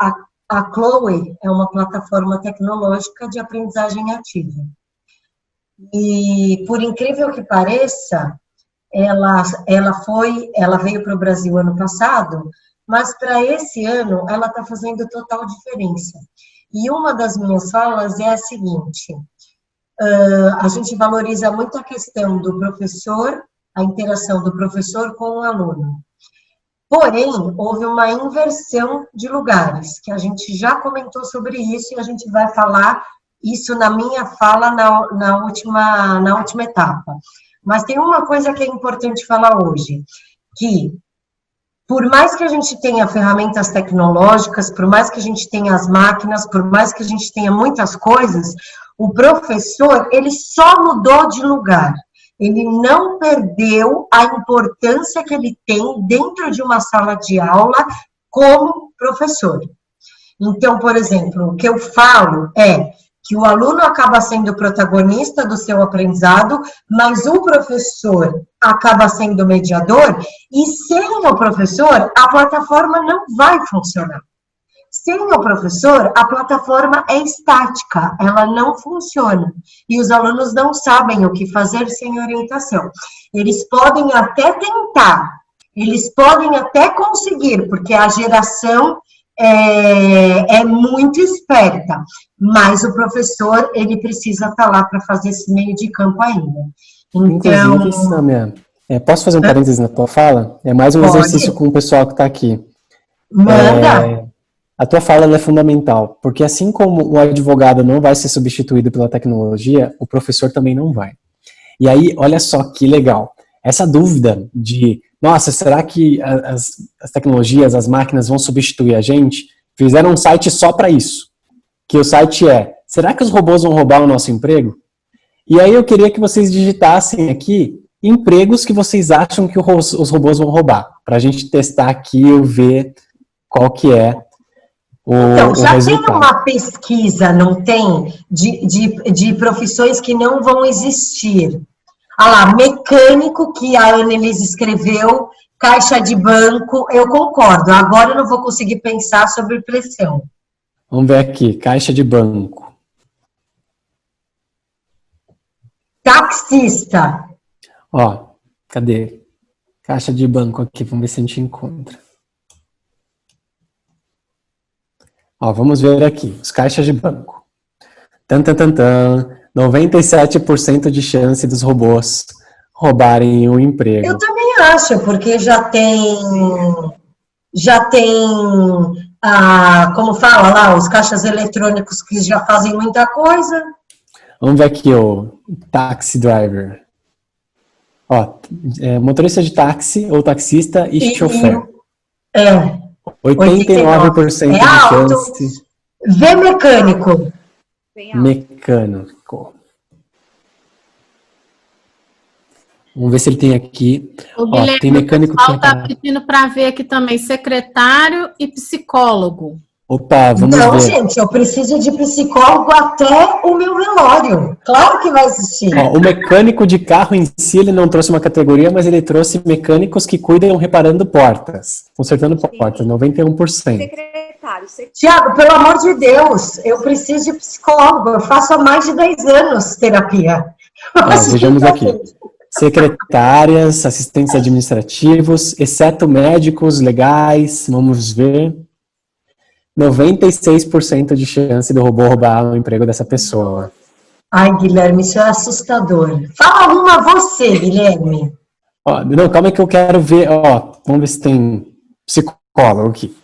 a Chloe é uma plataforma tecnológica de aprendizagem ativa. E, por incrível que pareça, ela veio para o Brasil ano passado, mas para esse ano ela está fazendo total diferença. E uma das minhas falas é a seguinte, a gente valoriza muito a questão do professor, a interação do professor com o aluno. Porém, houve uma inversão de lugares, que a gente já comentou sobre isso e a gente vai falar isso na minha fala na última etapa. Mas tem uma coisa que é importante falar hoje, que por mais que a gente tenha ferramentas tecnológicas, por mais que a gente tenha as máquinas, por mais que a gente tenha muitas coisas, o professor, ele só mudou de lugar. Ele não perdeu a importância que ele tem dentro de uma sala de aula como professor. Então, por exemplo, o que eu falo é que o aluno acaba sendo protagonista do seu aprendizado, mas o professor acaba sendo mediador, e sem o professor, a plataforma não vai funcionar. Sem o professor, a plataforma é estática, ela não funciona. E os alunos não sabem o que fazer sem orientação. Eles podem até tentar, eles podem até conseguir, porque a geração é muito esperta, mas o professor, ele precisa estar lá para fazer esse meio de campo ainda. Então, inclusive, Sâmia, posso fazer um parênteses na tua fala? É mais um exercício com o pessoal que está aqui. Manda! A tua fala ela é fundamental, porque assim como o advogado não vai ser substituído pela tecnologia, o professor também não vai. E aí, olha só que legal. Essa dúvida de, nossa, será que as tecnologias, as máquinas vão substituir a gente? Fizeram um site só para isso. Que o site será que os robôs vão roubar o nosso emprego? E aí eu queria que vocês digitassem aqui empregos que vocês acham que os robôs vão roubar. Para a gente testar aqui e ver qual que é então, já resultado. tem uma pesquisa, não tem? De profissões que não vão existir. Olha lá, mecânico, que a Annelise escreveu, caixa de banco, eu concordo. Agora eu não vou conseguir pensar sobre pressão. Vamos ver aqui, caixa de banco. Taxista. Ó, cadê? Caixa de banco aqui, vamos ver se a gente encontra. Ó, vamos ver aqui, os caixas de banco. 97% de chance dos robôs roubarem o emprego. Eu também acho, porque já tem como fala lá, os caixas eletrônicos que já fazem muita coisa. Vamos ver aqui o taxi driver. Ó, motorista de táxi ou taxista e chofer. 89% de chance. Vê mecânico. Mecânico. Vamos ver se ele tem aqui. Guilherme, tem mecânico o pessoal está pedindo para ver aqui também secretário e psicólogo. Opa, vamos ver. Não, gente, eu preciso de psicólogo até o meu velório. Claro que vai existir. O mecânico de carro em si, ele não trouxe uma categoria, mas ele trouxe mecânicos que cuidam reparando portas. Consertando portas, 91%. Secretário. Tiago, pelo amor de Deus, eu preciso de psicólogo. Eu faço há mais de 10 anos terapia. Vejamos aqui. Secretárias, assistentes administrativos, exceto médicos, legais, vamos ver. 96% de chance do robô roubar o emprego dessa pessoa. Ai, Guilherme, isso é assustador. Fala uma você, Guilherme. Não, calma aí que eu quero ver. Vamos ver se tem psicólogo aqui.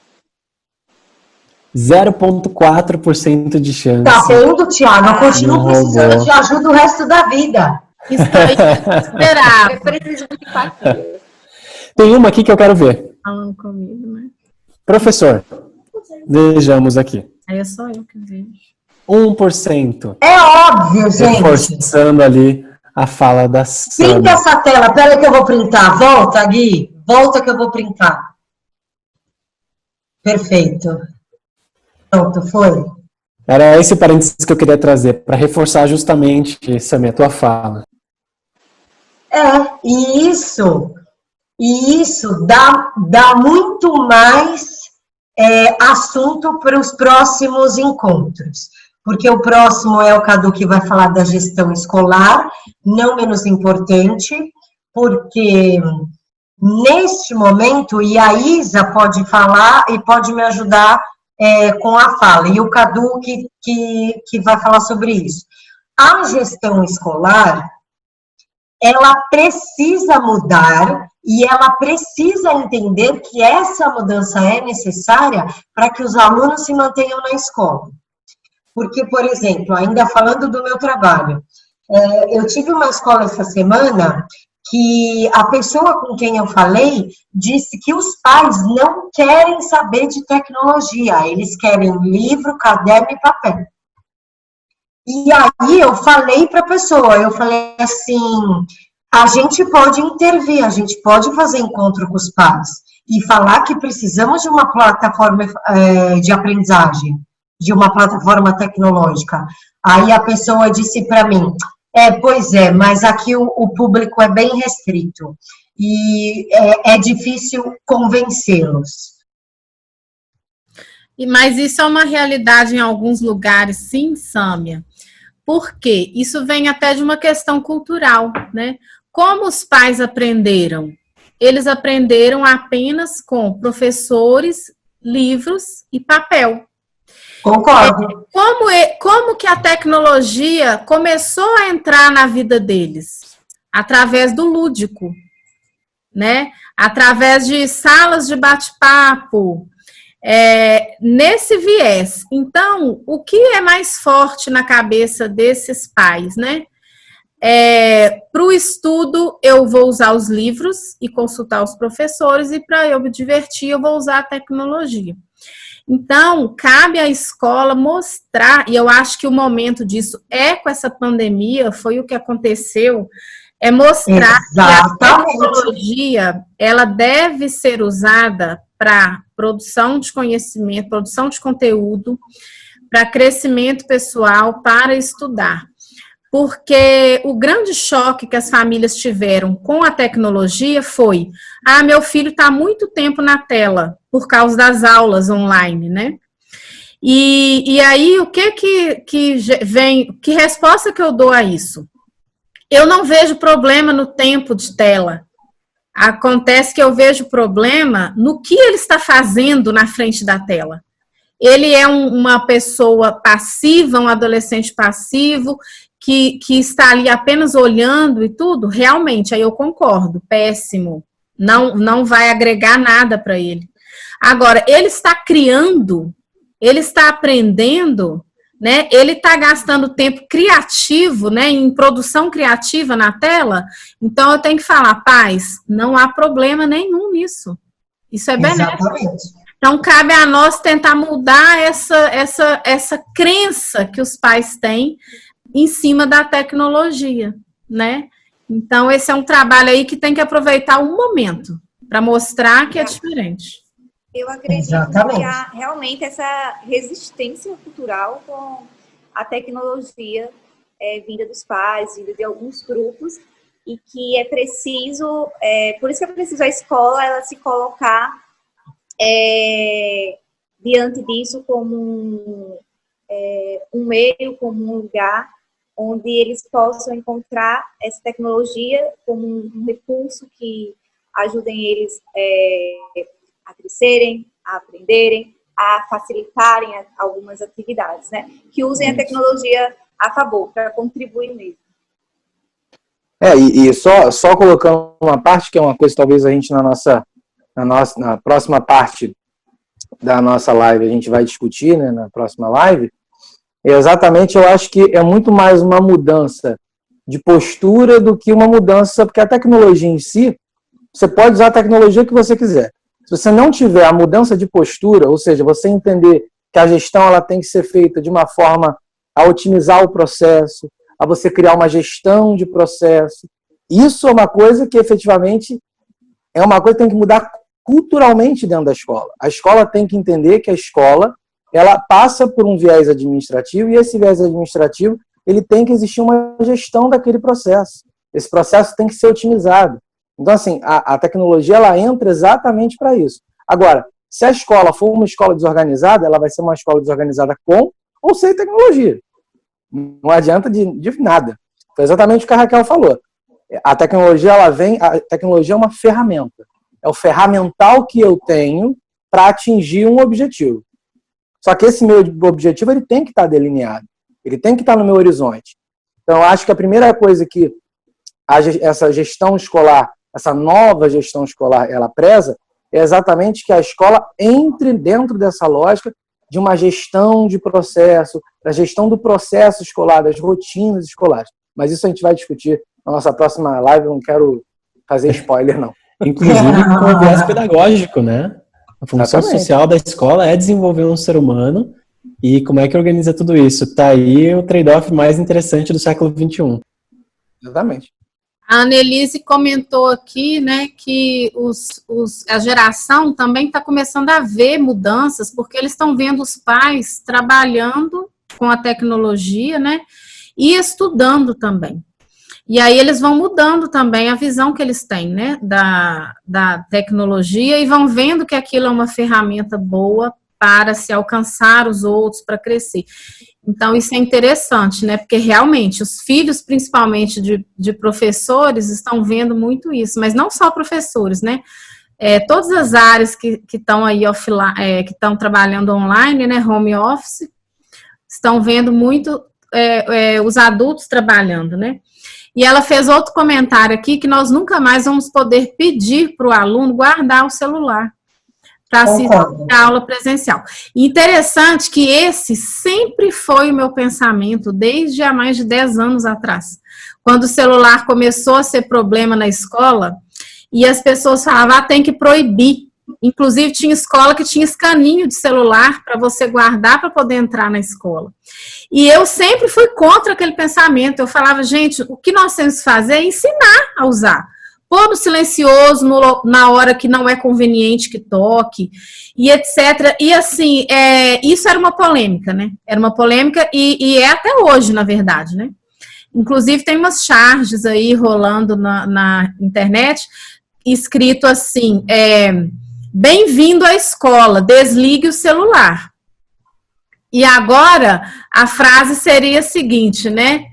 0,4% de chance. Tá vendo, Tiago? Eu continuo precisando de ajuda o resto da vida. Isso aí, esperar. Eu preciso de empatia. Tem uma aqui que eu quero ver. Falando comigo, né? Professor, vejamos aqui. Aí é só eu que vejo. 1%. É óbvio, gente. Reforçando ali a fala da Sâmia. Printa essa tela. Pera que eu vou printar. Volta, Gui. Volta que eu vou printar. Perfeito. Pronto, foi. Era esse parênteses que eu queria trazer, para reforçar justamente, Sâmia, a tua fala. E isso dá muito mais assunto para os próximos encontros, porque o próximo é o Cadu que vai falar da gestão escolar, não menos importante, porque neste momento, e a Isa pode falar e pode me ajudar com a fala, e o Cadu que vai falar sobre isso. A gestão escolar, ela precisa mudar e ela precisa entender que essa mudança é necessária para que os alunos se mantenham na escola. Porque, por exemplo, ainda falando do meu trabalho, eu tive uma escola essa semana que a pessoa com quem eu falei disse que os pais não querem saber de tecnologia, eles querem livro, caderno e papel. E aí eu falei para a pessoa, eu falei assim, a gente pode intervir, a gente pode fazer encontro com os pais e falar que precisamos de uma plataforma de aprendizagem, de uma plataforma tecnológica. Aí a pessoa disse para mim, pois é, mas aqui o público é bem restrito e é difícil convencê-los. Mas isso é uma realidade em alguns lugares, sim, Sâmia. Por quê? Isso vem até de uma questão cultural, né? Como os pais aprenderam? Eles aprenderam apenas com professores livros e papel. Concordo. Como que a tecnologia começou a entrar na vida deles? Através do lúdico, né? Através de salas de bate-papo, nesse viés. Então, o que é mais forte na cabeça desses pais, né? Para o estudo, eu vou usar os livros e consultar os professores, e para eu me divertir, eu vou usar a tecnologia. Então, cabe à escola mostrar, e eu acho que o momento disso com essa pandemia, foi o que aconteceu, mostrar que a tecnologia, ela deve ser usada para produção de conhecimento, produção de conteúdo, para crescimento pessoal, para estudar. Porque o grande choque que as famílias tiveram com a tecnologia foi: meu filho está muito tempo na tela, por causa das aulas online, né? E aí, o que vem, que resposta que eu dou a isso? Eu não vejo problema no tempo de tela. Acontece que eu vejo problema no que ele está fazendo na frente da tela. Ele é uma pessoa passiva, um adolescente passivo, que está ali apenas olhando e tudo. Realmente, aí eu concordo, péssimo. Não vai agregar nada para ele. Agora, ele está criando, ele está aprendendo, né? Ele está gastando tempo criativo, né? Em produção criativa na tela. Então, eu tenho que falar: pais, não há problema nenhum nisso. Isso é benéfico. Exatamente. Então, cabe a nós tentar mudar essa crença que os pais têm em cima da tecnologia, né? Então, esse é um trabalho aí que tem que aproveitar o momento para mostrar que é diferente. Eu acredito que há realmente essa resistência cultural com a tecnologia vinda dos pais, vinda de alguns grupos, e que é preciso, por isso que é preciso a escola ela se colocar diante disso como um meio, como um lugar onde eles possam encontrar essa tecnologia como um recurso que ajudem eles a crescerem, a aprenderem, a facilitarem algumas atividades, né? Que usem a tecnologia a favor, para contribuir mesmo. E só colocando uma parte, que é uma coisa que talvez a gente na próxima parte da nossa live a gente vai discutir, né, na próxima live, exatamente, eu acho que é muito mais uma mudança de postura do que uma mudança, porque a tecnologia em si, você pode usar a tecnologia que você quiser. Se você não tiver a mudança de postura, ou seja, você entender que a gestão ela tem que ser feita de uma forma a otimizar o processo, a você criar uma gestão de processo, isso é uma coisa que efetivamente é uma coisa que tem que mudar culturalmente dentro da escola. A escola tem que entender que a escola ela passa por um viés administrativo, e esse viés administrativo ele tem que existir uma gestão daquele processo. Esse processo tem que ser otimizado. Então, assim, a tecnologia ela entra exatamente para isso. Agora, se a escola for uma escola desorganizada, ela vai ser uma escola desorganizada com ou sem tecnologia. Não adianta de nada. Foi exatamente o que a Raquel falou. A tecnologia é uma ferramenta. É o ferramental que eu tenho para atingir um objetivo. Só que esse meu objetivo ele tem que estar delineado. Ele tem que estar no meu horizonte. Então, eu acho que a primeira coisa que essa gestão escolar, essa nova gestão escolar, ela preza, é exatamente que a escola entre dentro dessa lógica de uma gestão de processo, da gestão do processo escolar, das rotinas escolares. Mas isso a gente vai discutir na nossa próxima live, eu não quero fazer spoiler, não. Inclusive com o viés pedagógico, né? A função social da escola é desenvolver um ser humano, e como é que organiza tudo isso? Tá aí o trade-off mais interessante do século XXI. Exatamente. A Annelise comentou aqui, né, que a geração também está começando a ver mudanças, porque eles estão vendo os pais trabalhando com a tecnologia, né, e estudando também. E aí eles vão mudando também a visão que eles têm, né, da tecnologia, e vão vendo que aquilo é uma ferramenta boa para se alcançar os outros, para crescer. Então, isso é interessante, né? Porque realmente os filhos, principalmente de professores, estão vendo muito isso, mas não só professores, né? todas as áreas que estão aí offline, que estão trabalhando online, né, home office, estão vendo muito os adultos trabalhando, né? E ela fez outro comentário aqui, que nós nunca mais vamos poder pedir para o aluno guardar o celular para assistir a aula presencial. Interessante que esse sempre foi o meu pensamento, desde há mais de 10 anos atrás. Quando o celular começou a ser problema na escola, e as pessoas falavam, tem que proibir. Inclusive, tinha escola que tinha escaninho de celular para você guardar para poder entrar na escola. E eu sempre fui contra aquele pensamento. Eu falava, gente, o que nós temos que fazer é ensinar a usar. Pôr no silencioso, na hora que não é conveniente que toque, e etc. E assim, isso era uma polêmica, né? Era uma polêmica e é até hoje, na verdade, né? Inclusive, tem umas charges aí rolando na internet, escrito assim, bem-vindo à escola, desligue o celular. E agora, a frase seria a seguinte, né?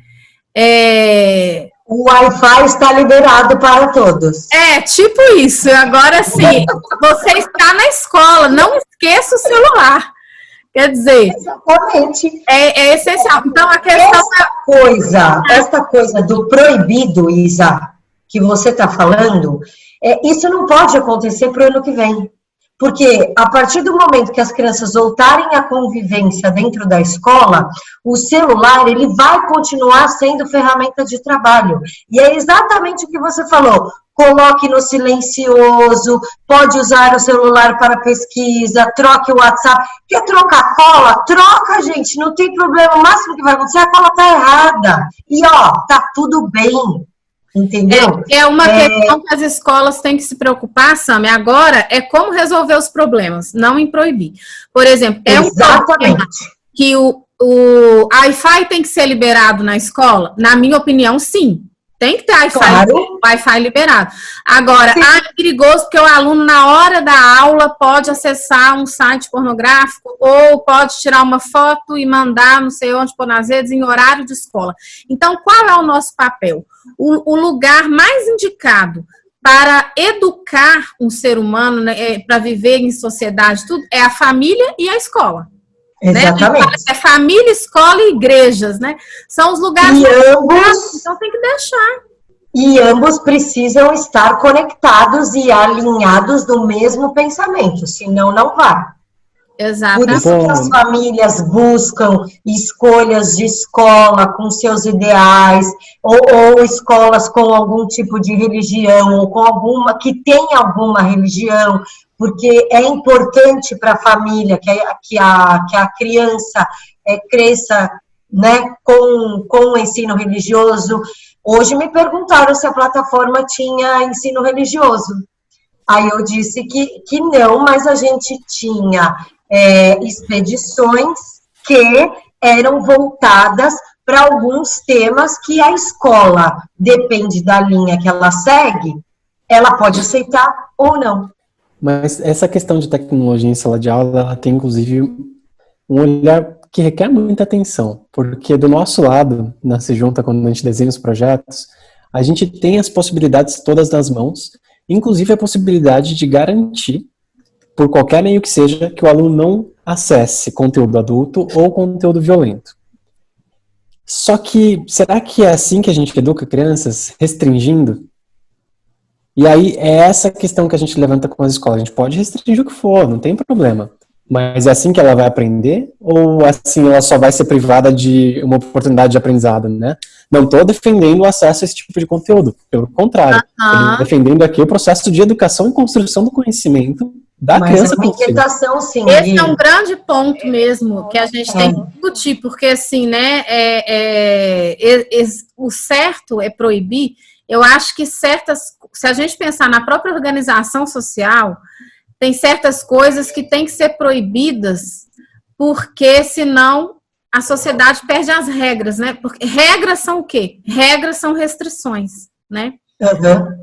O Wi-Fi está liberado para todos. Tipo isso. Agora sim, você está na escola, não esqueça o celular. Quer dizer, exatamente. É essencial. Então, a questão... Esta coisa do proibido, Isa, que você está falando, isso não pode acontecer para o ano que vem. Porque a partir do momento que as crianças voltarem à convivência dentro da escola, o celular ele vai continuar sendo ferramenta de trabalho. E é exatamente o que você falou. Coloque no silencioso, pode usar o celular para pesquisa, troque o WhatsApp. Quer trocar cola? Troca, gente, não tem problema. O máximo que vai acontecer é a cola tá errada. E, tá tudo bem. Entendeu? É uma questão que as escolas têm que se preocupar, Sami, agora é como resolver os problemas, não em proibir. Por exemplo, um problema que o Wi-Fi tem que ser liberado na escola? Na minha opinião, sim. Tem que ter Wi-Fi liberado. Agora, é perigoso porque o aluno, na hora da aula, pode acessar um site pornográfico ou pode tirar uma foto e mandar não sei onde, pôr nas redes, em horário de escola. Então, qual é o nosso papel? O lugar mais indicado para educar um ser humano, né, para viver em sociedade, tudo, é a família e a escola. Exatamente. Né? É família, escola e igrejas, né? São os lugares mais então tem que deixar. E ambos precisam estar conectados e alinhados no mesmo pensamento, senão não vai. Exatamente. Por isso que as famílias buscam escolhas de escola com seus ideais, ou escolas com algum tipo de religião, ou com alguma que tem alguma religião, porque é importante para a família que a criança cresça, né, com o ensino religioso. Hoje me perguntaram se a plataforma tinha ensino religioso. Aí eu disse que não, mas a gente tinha expedições que eram voltadas para alguns temas que a escola, depende da linha que ela segue, ela pode aceitar ou não. Mas essa questão de tecnologia em sala de aula, ela tem inclusive um olhar que requer muita atenção, porque do nosso lado, na Se Junta, quando a gente desenha os projetos, a gente tem as possibilidades todas nas mãos, inclusive a possibilidade de garantir, por qualquer meio que seja, que o aluno não acesse conteúdo adulto ou conteúdo violento. Só que, será que é assim que a gente educa crianças? Restringindo? E aí, é essa questão que a gente levanta com as escolas. A gente pode restringir o que for, não tem problema. Mas é assim que ela vai aprender? Ou assim ela só vai ser privada de uma oportunidade de aprendizado, né? Não estou defendendo o acesso a esse tipo de conteúdo. Pelo contrário, estou defendendo aqui o processo de educação e construção do conhecimento da criança. É uma inquietação, sim. Esse é um grande ponto mesmo que a gente tem que discutir, porque assim, né, o certo é proibir. Eu acho que se a gente pensar na própria organização social, tem certas coisas que têm que ser proibidas, porque senão a sociedade perde as regras, né? Porque regras são o quê? Regras são restrições, né?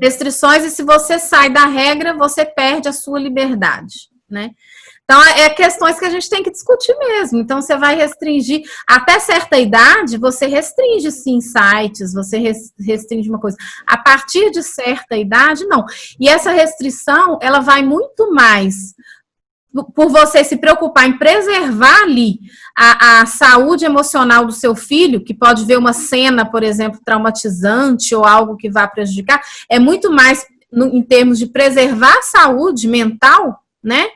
Restrições, e se você sai da regra, você perde a sua liberdade, né? Então, é questões que a gente tem que discutir mesmo. Então, você vai restringir, até certa idade, você restringe, sim, sites, você restringe uma coisa. A partir de certa idade, não. E essa restrição, ela vai muito mais por você se preocupar em preservar ali a saúde emocional do seu filho, que pode ver uma cena, por exemplo, traumatizante ou algo que vá prejudicar, é muito mais em termos de preservar a saúde mental, né,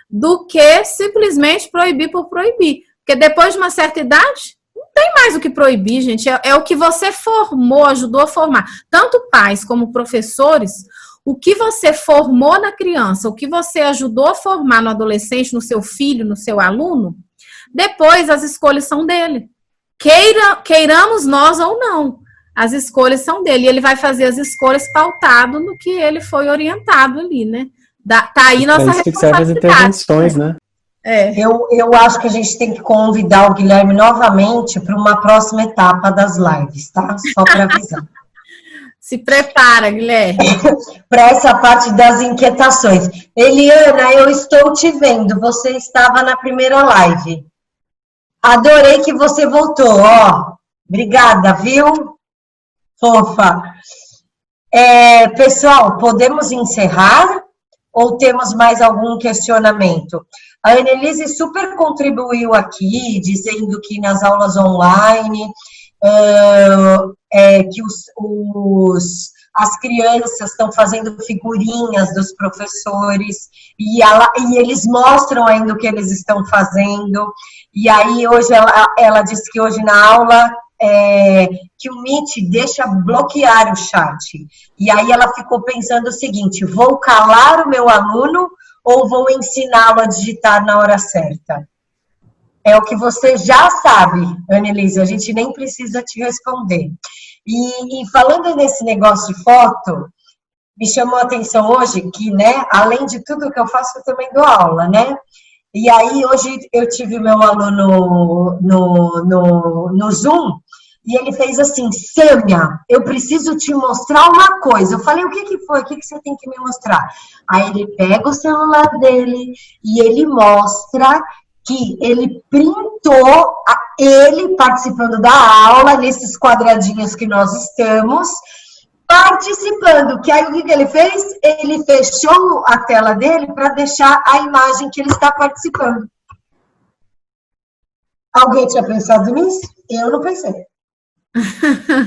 do que simplesmente proibir por proibir. Porque depois de uma certa idade, não tem mais o que proibir, gente. É o que você formou, ajudou a formar. Tanto pais como professores, o que você formou na criança, o que você ajudou a formar no adolescente, no seu filho, no seu aluno, depois as escolhas são dele. Queiramos nós ou não, as escolhas são dele. E ele vai fazer as escolhas pautado no que ele foi orientado ali, né? Tá aí nossa responsabilidade. Que serve as intervenções, né? Eu acho que a gente tem que convidar o Guilherme novamente para uma próxima etapa das lives, tá? Só para avisar. Se prepara, Guilherme. Para essa parte das inquietações. Eliana, eu estou te vendo. Você estava na primeira live. Adorei que você voltou, ó. Obrigada, viu? Fofa. Pessoal, podemos encerrar? Ou temos mais algum questionamento? A Annelise super contribuiu aqui, dizendo que nas aulas online... que as crianças estão fazendo figurinhas dos professores e eles mostram ainda o que eles estão fazendo. E aí hoje ela disse que hoje na aula que o Meet deixa bloquear o chat. E aí ela ficou pensando o seguinte: vou calar o meu aluno ou vou ensiná-lo a digitar na hora certa? É o que você já sabe, Annelise, a gente nem precisa te responder. E falando nesse negócio de foto, me chamou a atenção hoje que, né, além de tudo que eu faço, eu também dou aula, né? E aí, hoje, eu tive meu aluno no Zoom, e ele fez assim: Sâmia, eu preciso te mostrar uma coisa. Eu falei: o que foi? O que você tem que me mostrar? Aí ele pega o celular dele e ele mostra que ele printou ele participando da aula, nesses quadradinhos que nós estamos, participando. Que aí o que ele fez? Ele fechou a tela dele para deixar a imagem que ele está participando. Alguém tinha pensado nisso? Eu não pensei.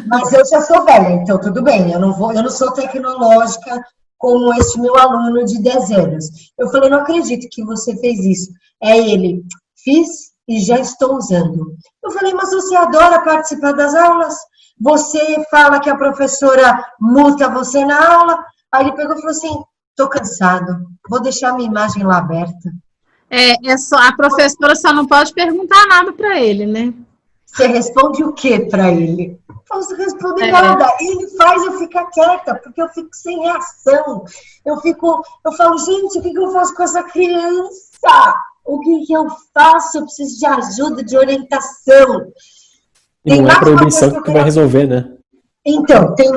Mas eu já sou velha, então tudo bem. Eu não sou tecnológica como este meu aluno de 10 anos. Eu falei: não acredito que você fez isso. Ele: fiz e já estou usando. Eu falei: mas você adora participar das aulas? Você fala que a professora multa você na aula? Aí ele pegou e falou assim: estou cansado, vou deixar minha imagem lá aberta. A professora só não pode perguntar nada para ele, né? Você responde o que para ele? Não posso responder nada. Ele faz eu ficar quieta, porque eu fico sem reação. Eu falo: gente, o que eu faço com essa criança? O que eu faço? Eu preciso de ajuda, de orientação. E não é proibição que vai resolver, né? Então, tem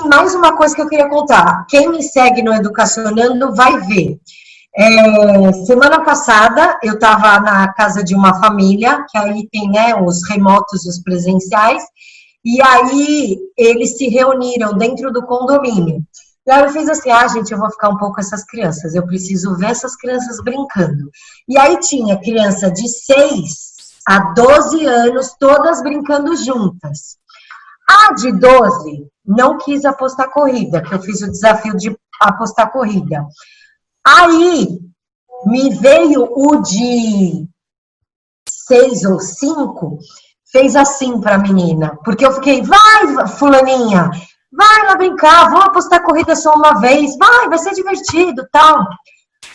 mais uma coisa que eu queria contar. Quem me segue no Educacionando vai ver. Semana passada, eu estava na casa de uma família, que aí tem, né, os remotos e os presenciais, e aí eles se reuniram dentro do condomínio. E aí eu fiz assim: gente, eu vou ficar um pouco com essas crianças, eu preciso ver essas crianças brincando. E aí tinha criança de 6 a 12 anos, todas brincando juntas. A de 12 não quis apostar corrida, que eu fiz o desafio de apostar corrida. Aí me veio o de 6 ou 5, fez assim para a menina, porque eu fiquei: vai, fulaninha, vai lá brincar, vamos apostar corrida só uma vez, vai ser divertido, tal.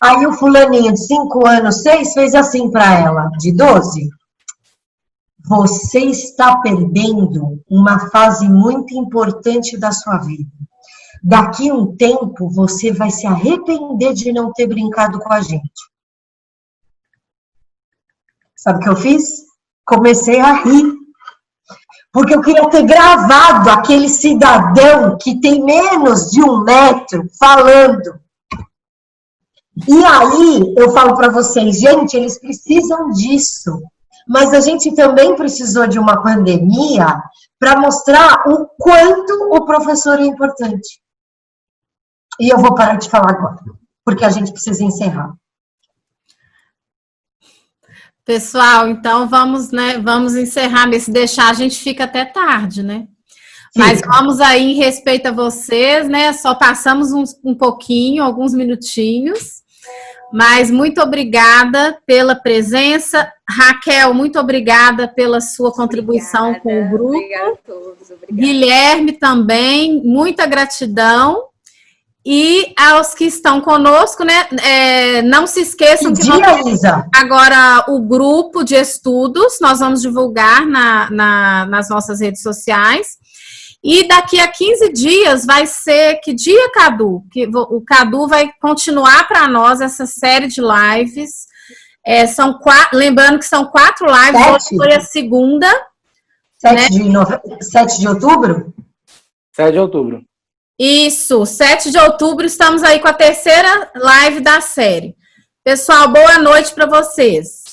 Aí o fulaninho de 5 anos, 6, fez assim para ela, de 12. Você está perdendo uma fase muito importante da sua vida. Daqui a um tempo, você vai se arrepender de não ter brincado com a gente. Sabe o que eu fiz? Comecei a rir. Porque eu queria ter gravado aquele cidadão que tem menos de 1 metro falando. E aí, eu falo para vocês, gente, eles precisam disso. Mas a gente também precisou de uma pandemia para mostrar o quanto o professor é importante. E eu vou parar de falar agora, porque a gente precisa encerrar. Pessoal, então vamos, né, vamos encerrar, se deixar a gente fica até tarde, né? Mas vamos aí, em respeito a vocês, né? Só passamos um pouquinho, alguns minutinhos. Mas muito obrigada pela presença. Raquel, muito obrigada pela sua contribuição com o grupo. Obrigada a todos. Obrigada. Guilherme também, muita gratidão. E aos que estão conosco, né? Não se esqueçam que agora o grupo de estudos nós vamos divulgar nas nossas redes sociais. E daqui a 15 dias vai ser, que dia, Cadu? Que o Cadu vai continuar para nós essa série de lives. Lembrando que são 4 lives, hoje foi a segunda. 7 de outubro? 7 de outubro. Isso, 7 de outubro, estamos aí com a terceira live da série. Pessoal, boa noite para vocês.